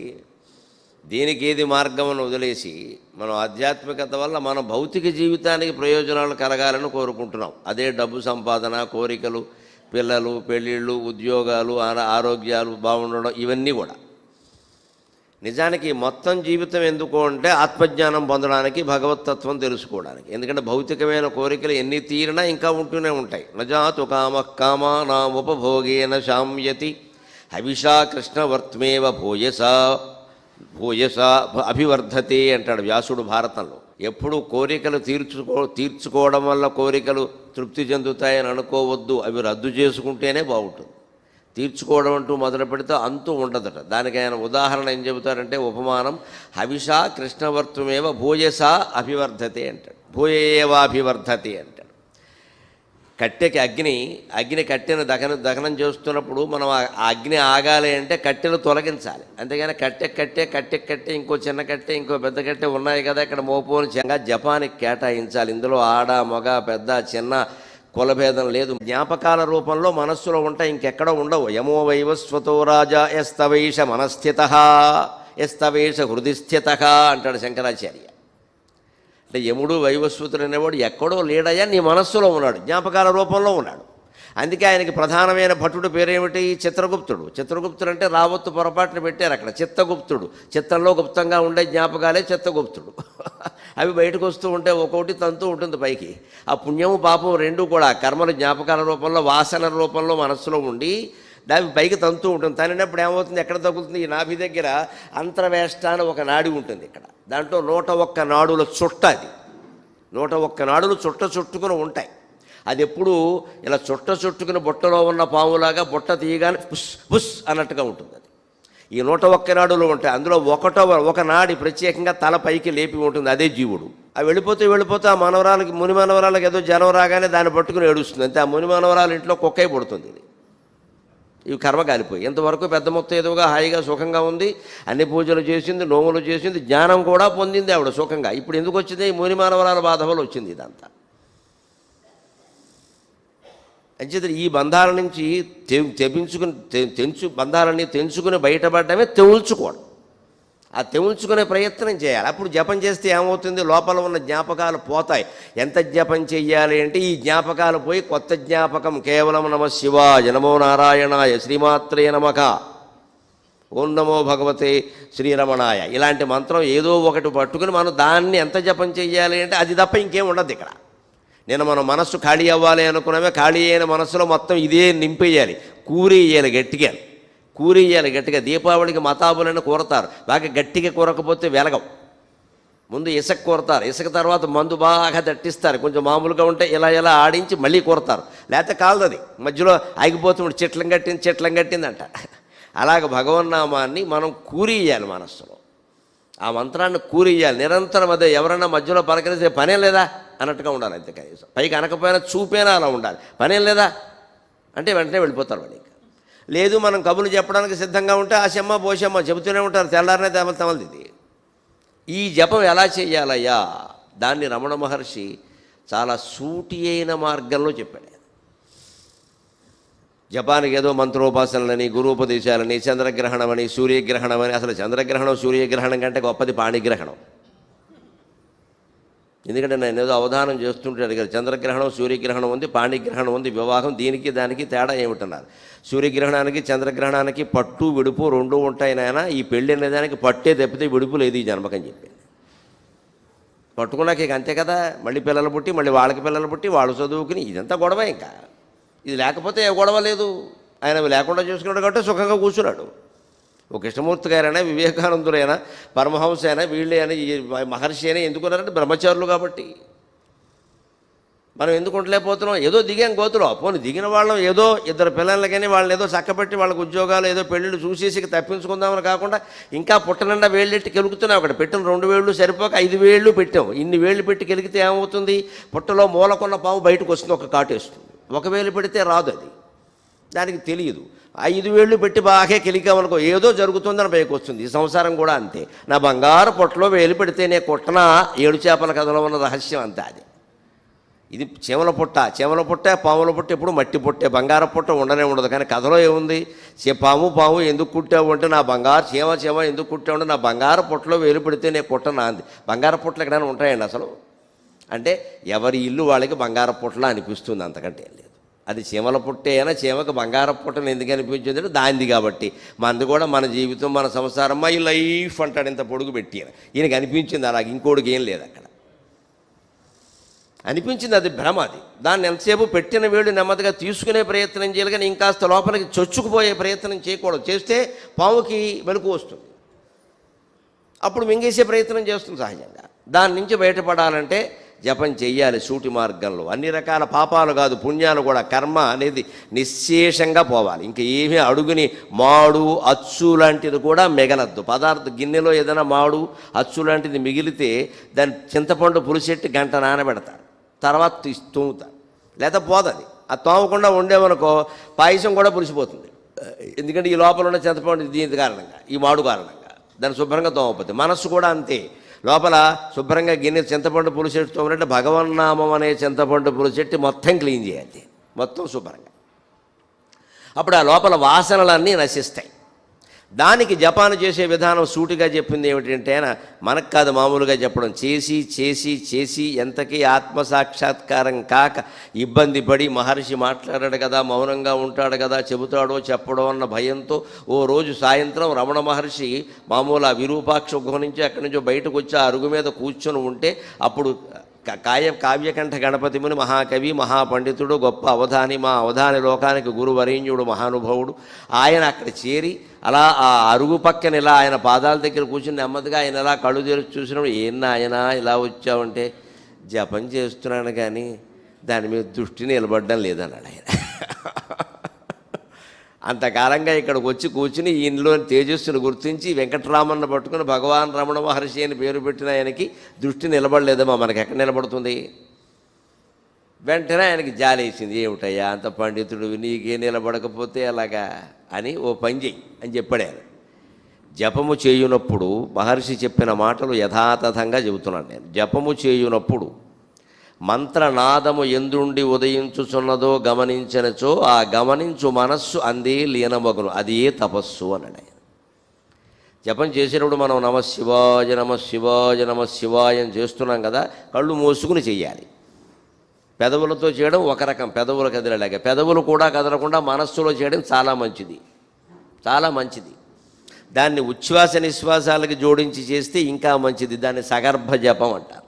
దీనికి ఏది మార్గం అని వదిలేసి, మనం ఆధ్యాత్మికత వల్ల మన భౌతిక జీవితానికి ప్రయోజనాలు కలగాలని కోరుకుంటున్నాం. అదే డబ్బు సంపాదన, కోరికలు, పిల్లలు, పెళ్ళిళ్ళు, ఉద్యోగాలు, ఆరోగ్యాలు బాగుండడం, ఇవన్నీ కూడా. నిజానికి మొత్తం జీవితం ఎందుకు అంటే ఆత్మజ్ఞానం పొందడానికి, భగవత్తత్వం తెలుసుకోవడానికి. ఎందుకంటే భౌతికమైన కోరికలు ఎన్ని తీరినా ఇంకా ఉంటూనే ఉంటాయి. నజాతు కామ కామానాముపభోగేన శామ్యతి హవిషా కృష్ణవర్త్మేవ భూయసా అభివర్ధతే అంటాడు వ్యాసుడు భారతంలో. ఎప్పుడు కోరికలు తీర్చుకోవడం వల్ల కోరికలు తృప్తి చెందుతాయని అనుకోవద్దు. అవి రద్దు చేసుకుంటేనే బాగుంటుంది. తీర్చుకోవడం అంటూ మొదలు పెడితే అంతూ ఉండదట. దానికి ఆయన ఉదాహరణ ఏం చెబుతారంటే, ఉపమానం హవిషా కృష్ణవర్త్మేవ భూయసా అభివర్ధతే అంటాడు. భూయేవాభివర్ధతే అంటాడు. కట్టెకి అగ్ని కట్టెను దహనం చేస్తున్నప్పుడు మనం ఆ అగ్ని ఆగాలి అంటే కట్టెలు తొలగించాలి. అంతేగాని కట్టె ఇంకో చిన్న కట్టె, ఇంకో పెద్ద కట్టె ఉన్నాయి కదా ఇక్కడ మోపోని జపానికి కేటాయించాలి. ఇందులో ఆడ, మగ, పెద్ద, చిన్న కులభేదం లేదు. జ్ఞాపకాల రూపంలో మనస్సులో ఉంటాయి, ఇంకెక్కడో ఉండవు. యమో వైవస్వతో రాజా ఎస్తవైష మనస్థిత ఎస్తవేష హృది స్థిత అంటాడు శంకరాచార్య. అంటే యముడు వైవస్వతుడు అనేవాడు ఎక్కడో లేడయ్యా, నీ మనస్సులో ఉన్నాడు, జ్ఞాపకాల రూపంలో ఉన్నాడు. అందుకే ఆయనకి ప్రధానమైన భటుడు పేరేమిటి? చిత్రగుప్తుడు. చిత్రగుప్తుడు అంటే రావత్తు పొరపాటున పెట్టారు అక్కడ. చిత్తగుప్తుడు, చిత్తంలో గుప్తంగా ఉండే జ్ఞాపకాలే చిత్తగుప్తుడు. అవి బయటకు వస్తూ ఉంటే ఒక్కొక్కటి తంతూ ఉంటుంది పైకి. ఆ పుణ్యము పాపం రెండూ కూడా కర్మలు జ్ఞాపకాల రూపంలో, వాసన రూపంలో మనస్సులో ఉండి దాని పైకి తంతూ ఉంటుంది. తనినప్పుడు ఏమవుతుంది? ఎక్కడ తగులుతుంది? ఈ నాభి దగ్గర అంతర్వేష్ట అని ఒక నాడి ఉంటుంది ఇక్కడ. దాంట్లో 101 నాడుల చుట్ట. అది 101 నాడులు చుట్టుకుని ఉంటాయి. అది ఎప్పుడు ఇలా చుట్టుకుని బుట్టలో ఉన్న పాములాగా బుట్ట తీయగానే పుస్ పుస్ అన్నట్టుగా ఉంటుంది. అది ఈ 101 నాడులు ఉంటాయి. అందులో ఒక నాడి ప్రత్యేకంగా తల పైకి లేపి ఉంటుంది, అదే జీవుడు. అవి వెళ్ళిపోతే ఆ మనవరాలకి, ముని మనవరాలకి ఏదో జనం రాగానే దాన్ని పట్టుకుని ఏడుస్తుంది అంతే. ఆ ముని మనవరాలు ఇంట్లో కుక్కై పుడుతుంది. ఇది ఇవి కర్మ కాలిపోయి ఇంతవరకు పెద్ద మొత్తం ఏదోగా హాయిగా సుఖంగా ఉంది, అన్ని పూజలు చేసింది, నోములు చేసింది, జ్ఞానం కూడా పొందింది ఆవిడ సుఖంగా. ఇప్పుడు ఎందుకు వచ్చింది? ఈ ముని మానవరాల బాధ వల్ల వచ్చింది ఇదంతా. అంచేత ఈ బంధాల నుంచి బంధాలన్నీ తెంచుకుని బయటపడటమే తెవుల్చుకోవడం. ఆ తెవుల్చుకునే ప్రయత్నం చేయాలి. అప్పుడు జపం చేస్తే ఏమవుతుంది? లోపల ఉన్న జ్ఞాపకాలు పోతాయి. ఎంత జపం చెయ్యాలి అంటే ఈ జ్ఞాపకాలు పోయి కొత్త జ్ఞాపకం కేవలం నమ శివాయ, నమో నారాయణాయ, శ్రీమాత్రే నమః, ఓం నమో భగవతే శ్రీరమణాయ, ఇలాంటి మంత్రం ఏదో ఒకటి పట్టుకుని మనం దాన్ని ఎంత జపం చెయ్యాలి అంటే అది తప్ప ఇంకేం ఉండదు ఇక్కడ. నేను మన మనస్సు ఖాళీ అవ్వాలి అనుకున్నామే, ఖాళీ అయిన మనస్సులో మొత్తం ఇదే నింపేయాలి, కూరేయాలి గట్టిగా. దీపావళికి మతాబులను కూరతారు, బాగా గట్టిగా కూరకపోతే వెలగం. ముందు ఇసుక కూరతారు, ఇసుక తర్వాత మందు బాగా దట్టిస్తారు, కొంచెం మామూలుగా ఉంటే ఇలా ఆడించి మళ్ళీ కూరతారు, లేకపోతే కాలదది మధ్యలో ఆగిపోతుంది, చెట్లం కట్టిందంట. అలాగ భగవన్నామాన్ని మనం కూరేయాలి మనస్సులో. ఆ మంత్రాన్ని కూరేయాలి నిరంతరం. అదే ఎవరన్నా మధ్యలో పలకరిస్తే పనే లేదా అన్నట్టుగా ఉండాలి. అంతే కనీసం పైకి అనకపోయినా చూపేనా అలా ఉండాలి. పనేం లేదా అంటే వెంటనే వెళ్ళిపోతారు వాళ్ళు. ఇంకా లేదు మనం కబుర్లు చెప్పడానికి సిద్ధంగా ఉంటే ఆశమ్మ పోషమ్మ చెబుతూనే ఉంటారు, తెల్లారనే తమలది. ఇది ఈ జపం ఎలా చేయాలయ్యా? దాన్ని రమణ మహర్షి చాలా సూటి అయిన మార్గంలో చెప్పాడు. జపానికి ఏదో మంత్రోపాసనలని, గురూపదేశాలని, చంద్రగ్రహణమని, సూర్యగ్రహణమని. అసలు చంద్రగ్రహణం సూర్యగ్రహణం కంటే గొప్పది పాణిగ్రహణం. ఎందుకంటే నేను ఏదో అవధానం చేస్తుంటే అడిగారు, చంద్రగ్రహణం సూర్యగ్రహణం ఉంది, పాణిగ్రహణం ఉంది, వివాహం దీనికి దానికి తేడా ఏమిటన్నారు. సూర్యగ్రహణానికి చంద్రగ్రహణానికి పట్టు విడుపు రెండూ ఉంటాయి నాయన, ఈ పెళ్ళి అనేదానికి పట్టే తప్పితే విడుపు లేదు ఈ జన్మకని చెప్పింది. పట్టుకున్నాక ఇక అంతే కదా, మళ్ళీ పిల్లలు పుట్టి, మళ్ళీ వాళ్ళకి పిల్లలు పుట్టి, వాళ్ళు చదువుకుని, ఇదంతా గొడవ. ఇంకా ఇది లేకపోతే ఏ గొడవ లేదు. ఆయన లేకుండా చేసుకున్నాడు కాబట్టి సుఖంగా కూర్చున్నాడు. ఒక కృష్ణమూర్తి గారైనా, వివేకానందులైనా, పరమహంస అయినా, వీళ్ళే అయినా, ఈ మహర్షి అయినా ఎందుకున్నారంటే బ్రహ్మచారులు కాబట్టి. మనం ఎందుకు ఉండలేకపోతున్నాం? ఏదో దిగాం గోతులో. పోనీ దిగిన వాళ్ళం ఏదో ఇద్దరు పిల్లలకని వాళ్ళని ఏదో చక్కబెట్టి వాళ్ళకి ఉద్యోగాలు ఏదో పెళ్ళిళ్ళు చూసేసి తప్పించుకుందామని కాకుండా ఇంకా పుట్టనిండా వేళ్ళెట్టి కెలుగుతున్నాం. అక్కడ పెట్టిన 2 వేళ్ళు సరిపోక 5 వేళ్ళు పెట్టాం. ఇన్ని వేళ్ళు పెట్టి కెలిగితే ఏమవుతుంది? పుట్టలో మూలకున్న పాము బయటకు వస్తుంది, ఒక కాటేస్తుంది. 1 వేలు పెడితే రాదు, అది దానికి తెలియదు. 5 వేళ్ళు పెట్టి బాగా కెలికామనుకో ఏదో జరుగుతుందని పైకి వస్తుంది. ఈ సంసారం కూడా అంతే. నా బంగారు పొట్టలో వేలు పెడితే నే కొట్టన 7 చేపల కథలో ఉన్న రహస్యం అంతే. అది ఇది చీమల పుట్ట, పాముల పుట్ట ఎప్పుడు మట్టి పుట్టే, బంగారు పుట్ట ఉండనే ఉండదు. కానీ కథలో ఏముంది? పాము ఎందుకు కుట్టావు అంటే, నా బంగారు చీమ ఎందుకు కుట్టావు అంటే, నా బంగారు పుట్టలో వేలు పెడితే నేను కుట్టనా అంది. బంగారు పుట్టలు ఎక్కడైనా ఉంటాయండి అసలు? అంటే ఎవరి ఇల్లు వాళ్ళకి బంగారు పుట్టలా అనిపిస్తుంది, అంతకంటే లేదు. అది చీమల పుట్టే అయినా చీమకు బంగారు పుట్టను ఎందుకు అనిపించింది అంటే దాంది కాబట్టి. మనది కూడా మన జీవితం, మన సంసారం, ఈ లైఫ్ అంటాడు ఇంత పొడుగు పెట్టి. ఈయనకి అనిపించింది అలాగే, ఇంకోటికి ఏం లేదు అక్కడ అనిపించింది. అది భ్రమ. అది దాన్ని ఎంతసేపు పెట్టిన వేళ్ళు నెమ్మదిగా తీసుకునే ప్రయత్నం చేయాలి, కానీ ఇంకాస్త లోపలికి చొచ్చుకుపోయే ప్రయత్నం చేయకూడదు. చేస్తే పాముకి వెనుక వస్తుంది, అప్పుడు మింగేసే ప్రయత్నం చేస్తుంది సహజంగా. దాని నుంచి బయటపడాలంటే జపం చెయ్యాలి సూటి మార్గంలో. అన్ని రకాల పాపాలు కాదు, పుణ్యాలు కూడా. కర్మ అనేది నిశ్శేషంగా పోవాలి. ఇంక ఏమీ అడుగుని మాడు అచ్చు లాంటిది కూడా మిగలద్దు. గిన్నెలో ఏదైనా మాడు అచ్చు లాంటిది మిగిలితే దాన్ని చింతపండు పులిసెట్టి గంట నానబెడతారు, తర్వాత తోముతారు, లేదా పోదది. ఆ తోమకుండా ఉండేవనుకో పాయసం కూడా పులిసిపోతుంది. ఎందుకంటే ఈ లోపల ఉన్న చింతపండు దీని కారణంగా, ఈ మాడు కారణంగా దాన్ని శుభ్రంగా తోమపోతుంది. మనస్సు కూడా అంతే. లోపల శుభ్రంగా గిన్నె చింతపండు పులిసెట్టు తోమినట్టు భగవన్నామం అనే చింతపండు పులిసెట్టి మొత్తం క్లీన్ చేయాలి, మొత్తం శుభ్రంగా. అప్పుడు ఆ లోపల వాసనలన్నీ నశిస్తాయి. దానికి జపాను చేసే విధానం సూటిగా చెప్పింది ఏమిటంటే ఆయన మనకు కాదు మామూలుగా చెప్పడం, చేసి చేసి చేసి ఎంతకీ ఆత్మసాక్షాత్కారం కాక ఇబ్బంది పడి మహర్షి మాట్లాడాడు కదా, మౌనంగా ఉంటాడు కదా, చెబుతాడో చెప్పడో అన్న భయంతో ఓ రోజు సాయంత్రం రమణ మహర్షి మామూలు ఆ విరూపాక్ష గుహ నుంచి అక్కడి నుంచో బయటకు వచ్చి ఆ అరుగు మీద కూర్చొని ఉంటే అప్పుడు కావ్యకంఠ గణపతి ముని మహాకవి, మహాపండితుడు, గొప్ప అవధాని, మా అవధాని లోకానికి గురువరీణ్యుడు, మహానుభావుడు, ఆయన అక్కడ చేరి అలా ఆ అరుగు పక్కన ఇలా ఆయన పాదాల దగ్గర కూర్చుని నెమ్మదిగా ఆయన ఇలా కళ్ళు తెరిచి చూసినప్పుడు, ఏం ఆయన ఇలా వచ్చావంటే, జపం చేస్తున్నాను కానీ దాని మీద దృష్టి నిలబడడం లేదన్నాడు ఆయన. అంతకాలంగా ఇక్కడికి వచ్చి కూర్చుని ఈయనలో తేజస్సును గుర్తించి వెంకటరామన్న పట్టుకుని భగవాన్ రమణ మహర్షి అని పేరు పెట్టిన ఆయనకి దృష్టి నిలబడలేదమ్మా, మనకి ఎక్కడ నిలబడుతుంది? వెంటనే ఆయనకి జాలేసింది, ఏమిటయ్యా అంత పండితుడు నీకే నిలబడకపోతే అలాగా అని, ఓ పని చెయ్యి అని చెప్పాడు ఆయన. జపము చేయునప్పుడు మహర్షి చెప్పిన మాటలు యథాతథంగా చెబుతున్నాను నేను. జపము చేయునప్పుడు మంత్రనాదము ఎందుండి ఉదయించుచున్నదో గమనించనచో ఆ గమనించు మనస్సు అందే లీనమగును, అది ఏ తపస్సు అన్నాడు ఆయన. జపం చేసేటప్పుడు మనం నమశివాయ నమశివాయ నమశివాయ అని చేస్తున్నాం కదా, కళ్ళు మూసుకుని చెయ్యాలి. పెదవులతో చేయడం ఒక రకం, పెదవులు కదిలేలాగా. పెదవులు కూడా కదలకుండా మనస్సులో చేయడం చాలా మంచిది, చాలా మంచిది. దాన్ని ఉచ్ఛ్వాస నిశ్వాసాలకి జోడించి చేస్తే ఇంకా మంచిది. దాన్ని సగర్భ జపం అంటారు.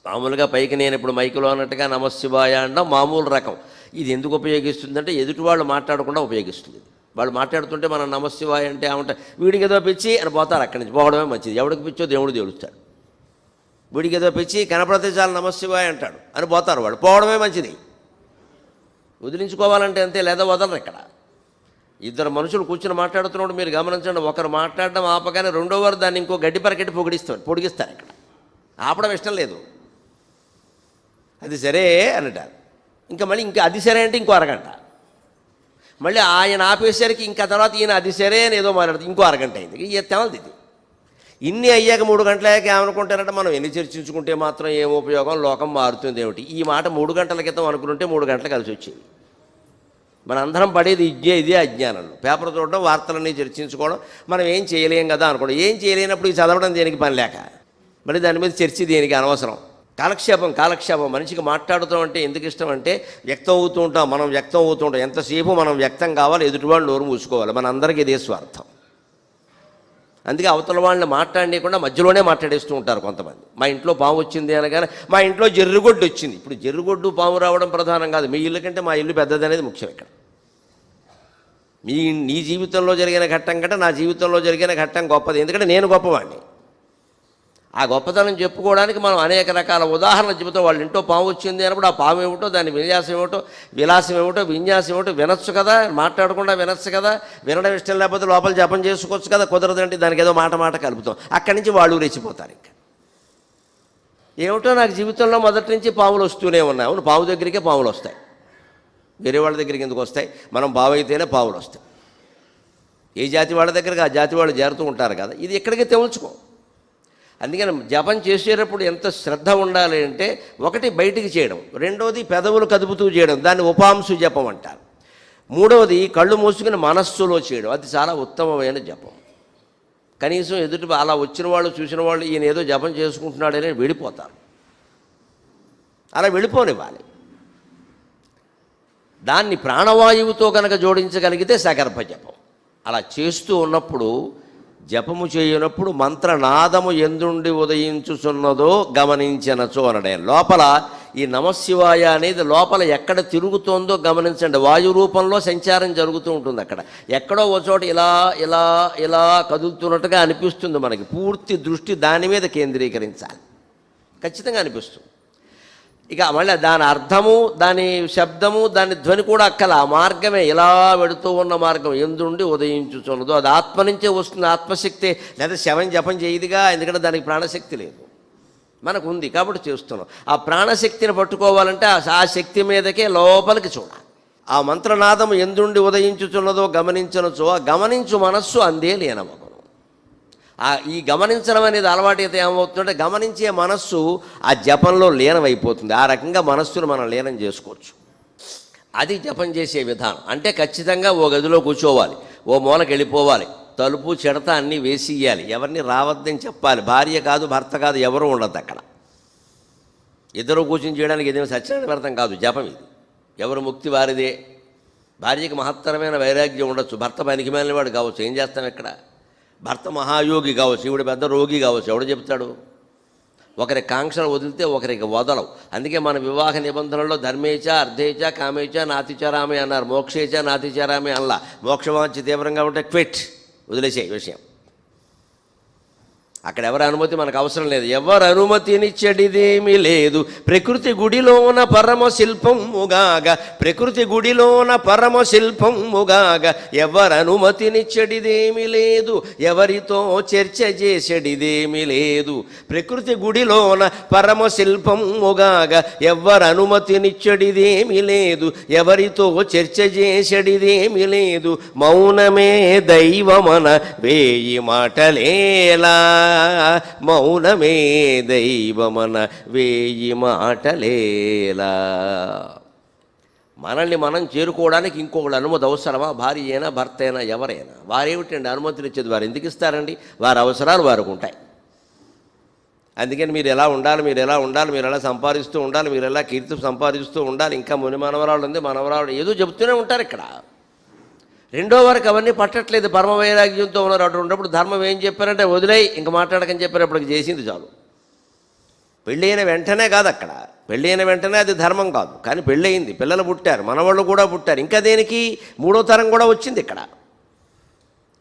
మామూలుగా పైకి నేను ఇప్పుడు మైకులో అన్నట్టుగా నమశివాయ అనడం మామూలు రకం. ఇది ఎందుకు ఉపయోగిస్తుందంటే ఎదుటి వాళ్ళు మాట్లాడకుండా ఉపయోగిస్తుంది. వాళ్ళు మాట్లాడుతుంటే మనం నమశివాయ అంటే ఏమంటారు, వీడికి ఏదో పిచ్చి అని పోతారు, అక్కడి నుంచి పోవడమే మంచిది. ఎవడికి పిచ్చో దేవుడు తెలుస్తాడు. వీడికి ఏదో పిచ్చి కనపడితే చాలు నమశివాయ అంటాడు అని పోతారు, వాళ్ళు పోవడమే మంచిది. వదిలించుకోవాలంటే అంతే, లేదా వదలరు. ఇక్కడ ఇద్దరు మనుషులు కూర్చొని మాట్లాడుతున్నప్పుడు మీరు గమనించండి, ఒకరు మాట్లాడడం ఆపగానే రెండో వారు దాన్ని ఇంకో గడ్డి పరకెట్టి పొడిగిస్తారు. ఇక్కడ ఆపడం ఇష్టం లేదు. అది సరే అంటారు, ఇంకా మళ్ళీ ఇంకా అది సరే అంటే ఇంకో అరగంట, మళ్ళీ ఆయన ఆపేసరికి ఇంకా తర్వాత ఈయన అది సరే అని ఏదో మాట్లాడుతుంది, ఇంకో అరగంట అయింది. తెలది ఇది. ఇన్ని అయ్యాక 3 గంటలయ్యాక ఏమనుకుంటారంటే మనం ఎన్ని చర్చించుకుంటే మాత్రం ఏం ఉపయోగం, లోకం మారుతుంది ఏమిటి. ఈ మాట 3 గంటల క్రితం అనుకుంటే 3 గంటలు కలిసి వచ్చేది. మన అందరం పడేది ఇదే అజ్ఞానంలో. పేపర్ చూడడం, వార్తలన్నీ చర్చించుకోవడం, మనం ఏం చేయలేం కదా అనుకోవడం. ఏం చేయలేనప్పుడు ఈ చదవడం దేనికి పని లేక, మళ్ళీ దాని మీద చర్చ దేనికి అనవసరం. కాలక్షేపం. మనిషికి మాట్లాడుతాం అంటే ఎందుకు ఇష్టం అంటే వ్యక్తం అవుతూ ఉంటాం, మనం వ్యక్తం అవుతూ ఉంటాం. ఎంతసేపు మనం వ్యక్తం కావాలి, ఎదుటివాళ్ళు నోరు మూసుకోవాలి. మన అందరికీ ఇదే స్వార్థం. అందుకే అవతల వాళ్ళని మాట్లాడకుండా మధ్యలోనే మాట్లాడేస్తూ ఉంటారు కొంతమంది. మా ఇంట్లో పాము వచ్చింది అనగానే మా ఇంట్లో జర్రుగొడ్డు వచ్చింది. ఇప్పుడు జర్రుగొడ్డు పాము రావడం ప్రధానం కాదు, మీ ఇల్లు కంటే మా ఇల్లు పెద్దదనేది ముఖ్యం. ఇక్కడ నీ జీవితంలో జరిగిన ఘట్టం కంటే నా జీవితంలో జరిగిన ఘట్టం గొప్పది, ఎందుకంటే నేను గొప్పవాడిని. ఆ గొప్పతనం చెప్పుకోవడానికి మనం అనేక రకాల ఉదాహరణలు చెబుతాం. వాళ్ళ ఇంట్లో పాము వచ్చింది అన్నప్పుడు ఆ పాము ఏమిటో, దాని విలాసం ఏమిటో విన్యాసం ఏమిటో వినొచ్చు కదా, మాట్లాడకుండా వినొచ్చు కదా. వినడం ఇష్టం లేకపోతే లోపల జపం చేసుకోవచ్చు కదా, కుదరదంటే దానికి ఏదో మాట కలుపుతాం. అక్కడి నుంచి వాళ్ళు రెచ్చిపోతారు. ఇంకా ఏమిటో నాకు జీవితంలో మొదటి నుంచి పాములు వస్తూనే ఉన్నాయి. అవును, పాము దగ్గరికే పాములు వస్తాయి, వేరే వాళ్ళ దగ్గరికి ఎందుకు వస్తాయి? మనం పాము అయితేనే పాములు వస్తాయి. ఏ జాతి వాళ్ళ దగ్గరికి ఆ జాతి వాళ్ళు చేరుతూ ఉంటారు కదా. ఇది ఎక్కడికి తెముల్చుకో. అందుకని జపం చేసేటప్పుడు ఎంత శ్రద్ధ ఉండాలి అంటే, ఒకటి బయటికి చేయడం, రెండవది పెదవులు కదుపుతూ చేయడం, దాన్ని ఉపాంశు జపం అంటారు. మూడవది కళ్ళు మూసుకుని మనస్సులో చేయడం, అది చాలా ఉత్తమమైన జపం. కనీసం ఎదుటి అలా వచ్చిన వాళ్ళు చూసిన వాళ్ళు ఈయన ఏదో జపం చేసుకుంటున్నాడని వెళ్ళిపోతారు. అలా వెళ్ళిపోనివ్వాలి. దాన్ని ప్రాణవాయువుతో కనుక జోడించగలిగితే సగర్భ జపం. అలా చేస్తూ ఉన్నప్పుడు, జపము చేయనప్పుడు మంత్రనాదము ఎందుండి ఉదయించుచున్నదో గమనించనచో అనడే. లోపల ఈ నమశివాయ అనేది లోపల ఎక్కడ తిరుగుతోందో గమనించండి. వాయు రూపంలో సంచారం జరుగుతూ ఉంటుంది. అక్కడ ఎక్కడో ఒక చోట ఇలా ఇలా ఇలా కదులుతున్నట్టుగా అనిపిస్తుంది మనకి. పూర్తి దృష్టి దాని మీద కేంద్రీకరించాలి, ఖచ్చితంగా అనిపిస్తుంది. ఇక మళ్ళీ దాని అర్థము, దాని శబ్దము, దాని ధ్వని కూడా అక్కల. ఆ మార్గమే ఇలా వెడుతూ ఉన్న మార్గం ఎందుండి ఉదయించుచున్నదో అది ఆత్మ నుంచే వస్తుంది. ఆత్మశక్తి, లేదా శవం జపం చేయదుగా, ఎందుకంటే దానికి ప్రాణశక్తి లేదు, మనకు ఉంది కాబట్టి చేస్తున్నాం. ఆ ప్రాణశక్తిని పట్టుకోవాలంటే ఆ శక్తి మీదకే లోపలికి చూడాలి. ఆ మంత్రనాదం ఎందుండి ఉదయించుచున్నదో గమనించనచో ఆ గమనించు మనస్సు అందే లీనమగును. ఈ గమనించడం అనేది అలవాటైతే ఏమవుతుందంటే గమనించే మనస్సు ఆ జపంలో లీనమైపోతుంది. ఆ రకంగా మనస్సును మనం లీనం చేసుకోవచ్చు. అది జపం చేసే విధానం. అంటే ఖచ్చితంగా ఓ గదిలో కూర్చోవాలి, ఓ మూలకి వెళ్ళిపోవాలి, తలుపు చెడత అన్నీ వేసి ఇయ్యాలి, ఎవరిని రావద్దని చెప్పాలి. భార్య కాదు, భర్త కాదు, ఎవరు ఉండద్దు అక్కడ. ఇద్దరు కూర్చొని చేయడానికి ఏదైనా సత్యనారాయణ వ్రతం కాదు, జపం ఇది. ఎవరు ముక్తి వారిదే. భార్యకి మహత్తరమైన వైరాగ్యం ఉండొచ్చు, భర్త పనికిమాలిన వాడు కావచ్చు, ఏం చేస్తాం ఇక్కడ. భర్త మహాయోగి కావచ్చు, ఈవిడ పెద్ద రోగి కావచ్చు, ఎవడు చెప్తాడు. ఒకరి కాంక్షలు వదిలితే ఒకరికి వదలవు. అందుకే మన వివాహ నిబంధనల్లో ధర్మేచ అర్ధేచ కామేచ నాతిచారామే అన్నారు, మోక్షేచ నాతిచారామే అల్లా. మోక్షవాంఛ తీవ్రంగా ఉంటే క్విట్, వదిలేసే విషయం. అక్కడ ఎవరి అనుమతి మనకు అవసరం లేదు. ఎవరు అనుమతినిచ్చడిదేమీ లేదు. ప్రకృతి గుడిలోన పరమ శిల్పముగాగ, ప్రకృతి గుడిలోన పరమ శిల్పముగాగ, ఎవరు అనుమతినిచ్చడిదేమీ లేదు, ఎవరితో చర్చ చేసడిదేమీ లేదు. ప్రకృతి గుడిలోన పరమ శిల్పముగాగ, ఎవరు అనుమతినిచ్చడిదేమీ లేదు, ఎవరితో చర్చ చేసడిదేమీ లేదు. మౌనమే దైవమన వేయి మాటలేలా, మౌనమే దైవమన వేయి మాటలేలా. మనల్ని మనం చేరుకోవడానికి ఇంకొకటి అనుమతి అవసరమా? భార్య అయినా భర్త అయినా ఎవరైనా. వారేమిటండి అనుమతులు ఇచ్చేది? వారు ఎందుకు ఇస్తారండి? వారి అవసరాలు వారికి ఉంటాయి. అందుకని మీరు ఎలా ఉండాలి, మీరు ఎలా ఉండాలి, మీరు ఎలా సంపాదిస్తూ ఉండాలి, మీరు ఎలా కీర్తి సంపాదిస్తూ ఉండాలి, ఇంకా ముని మనవరాలు ఉంది, మనవరాలు ఏదో చెబుతూనే ఉంటారు ఇక్కడ. రెండో వరకు అవన్నీ పట్టట్లేదు, పరమ వైరాగ్యంతో ఉన్నారు. అటు ఉన్నప్పుడు ధర్మం ఏం చెప్పారంటే వదిలేయి, ఇంక మాట్లాడకని చెప్పారప్పటికి చేసింది చాలు. పెళ్ళి అయిన వెంటనే కాదు అక్కడ, పెళ్ళి అయిన వెంటనే అది ధర్మం కాదు. కానీ పెళ్ళి అయింది, పిల్లలు పుట్టారు, మనవాళ్ళు కూడా పుట్టారు, ఇంకా దేనికి మూడో తరం కూడా వచ్చింది ఇక్కడ.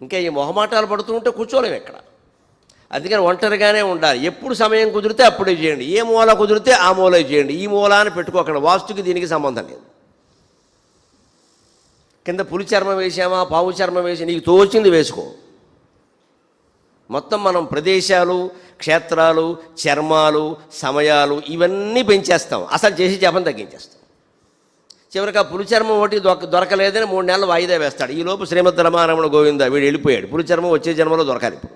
ఇంకా ఈ మొహమాటాలు పడుతూ ఉంటే కూర్చోలేము ఇక్కడ. అందుకని ఒంటరిగానే ఉండాలి. ఎప్పుడు సమయం కుదిరితే అప్పుడే చేయండి, ఏ మూల కుదిరితే ఆ మూల చేయండి. ఈ మూల అని పెట్టుకోకండి, వాస్తుకి దీనికి సంబంధం లేదు. కింద పులి చర్మం వేసామా, పావు చర్మం వేసి నీకు తోచింది వేసుకో. మొత్తం మనం ప్రదేశాలు, క్షేత్రాలు, చర్మాలు, సమయాలు ఇవన్నీ పెంచేస్తాం, అసలు చేసి జపం తగ్గించేస్తాం. చివరికి ఆ పులి చర్మం ఒకటి దొరకలేదని 3 నెలలు వాయిదా వేస్తాడు. ఈలోపు శ్రీమద్ రమారమణ గోవింద వీడు వెళ్ళిపోయాడు, పులి చర్మం వచ్చే జన్మలో దొరకాలి ఇప్పుడు.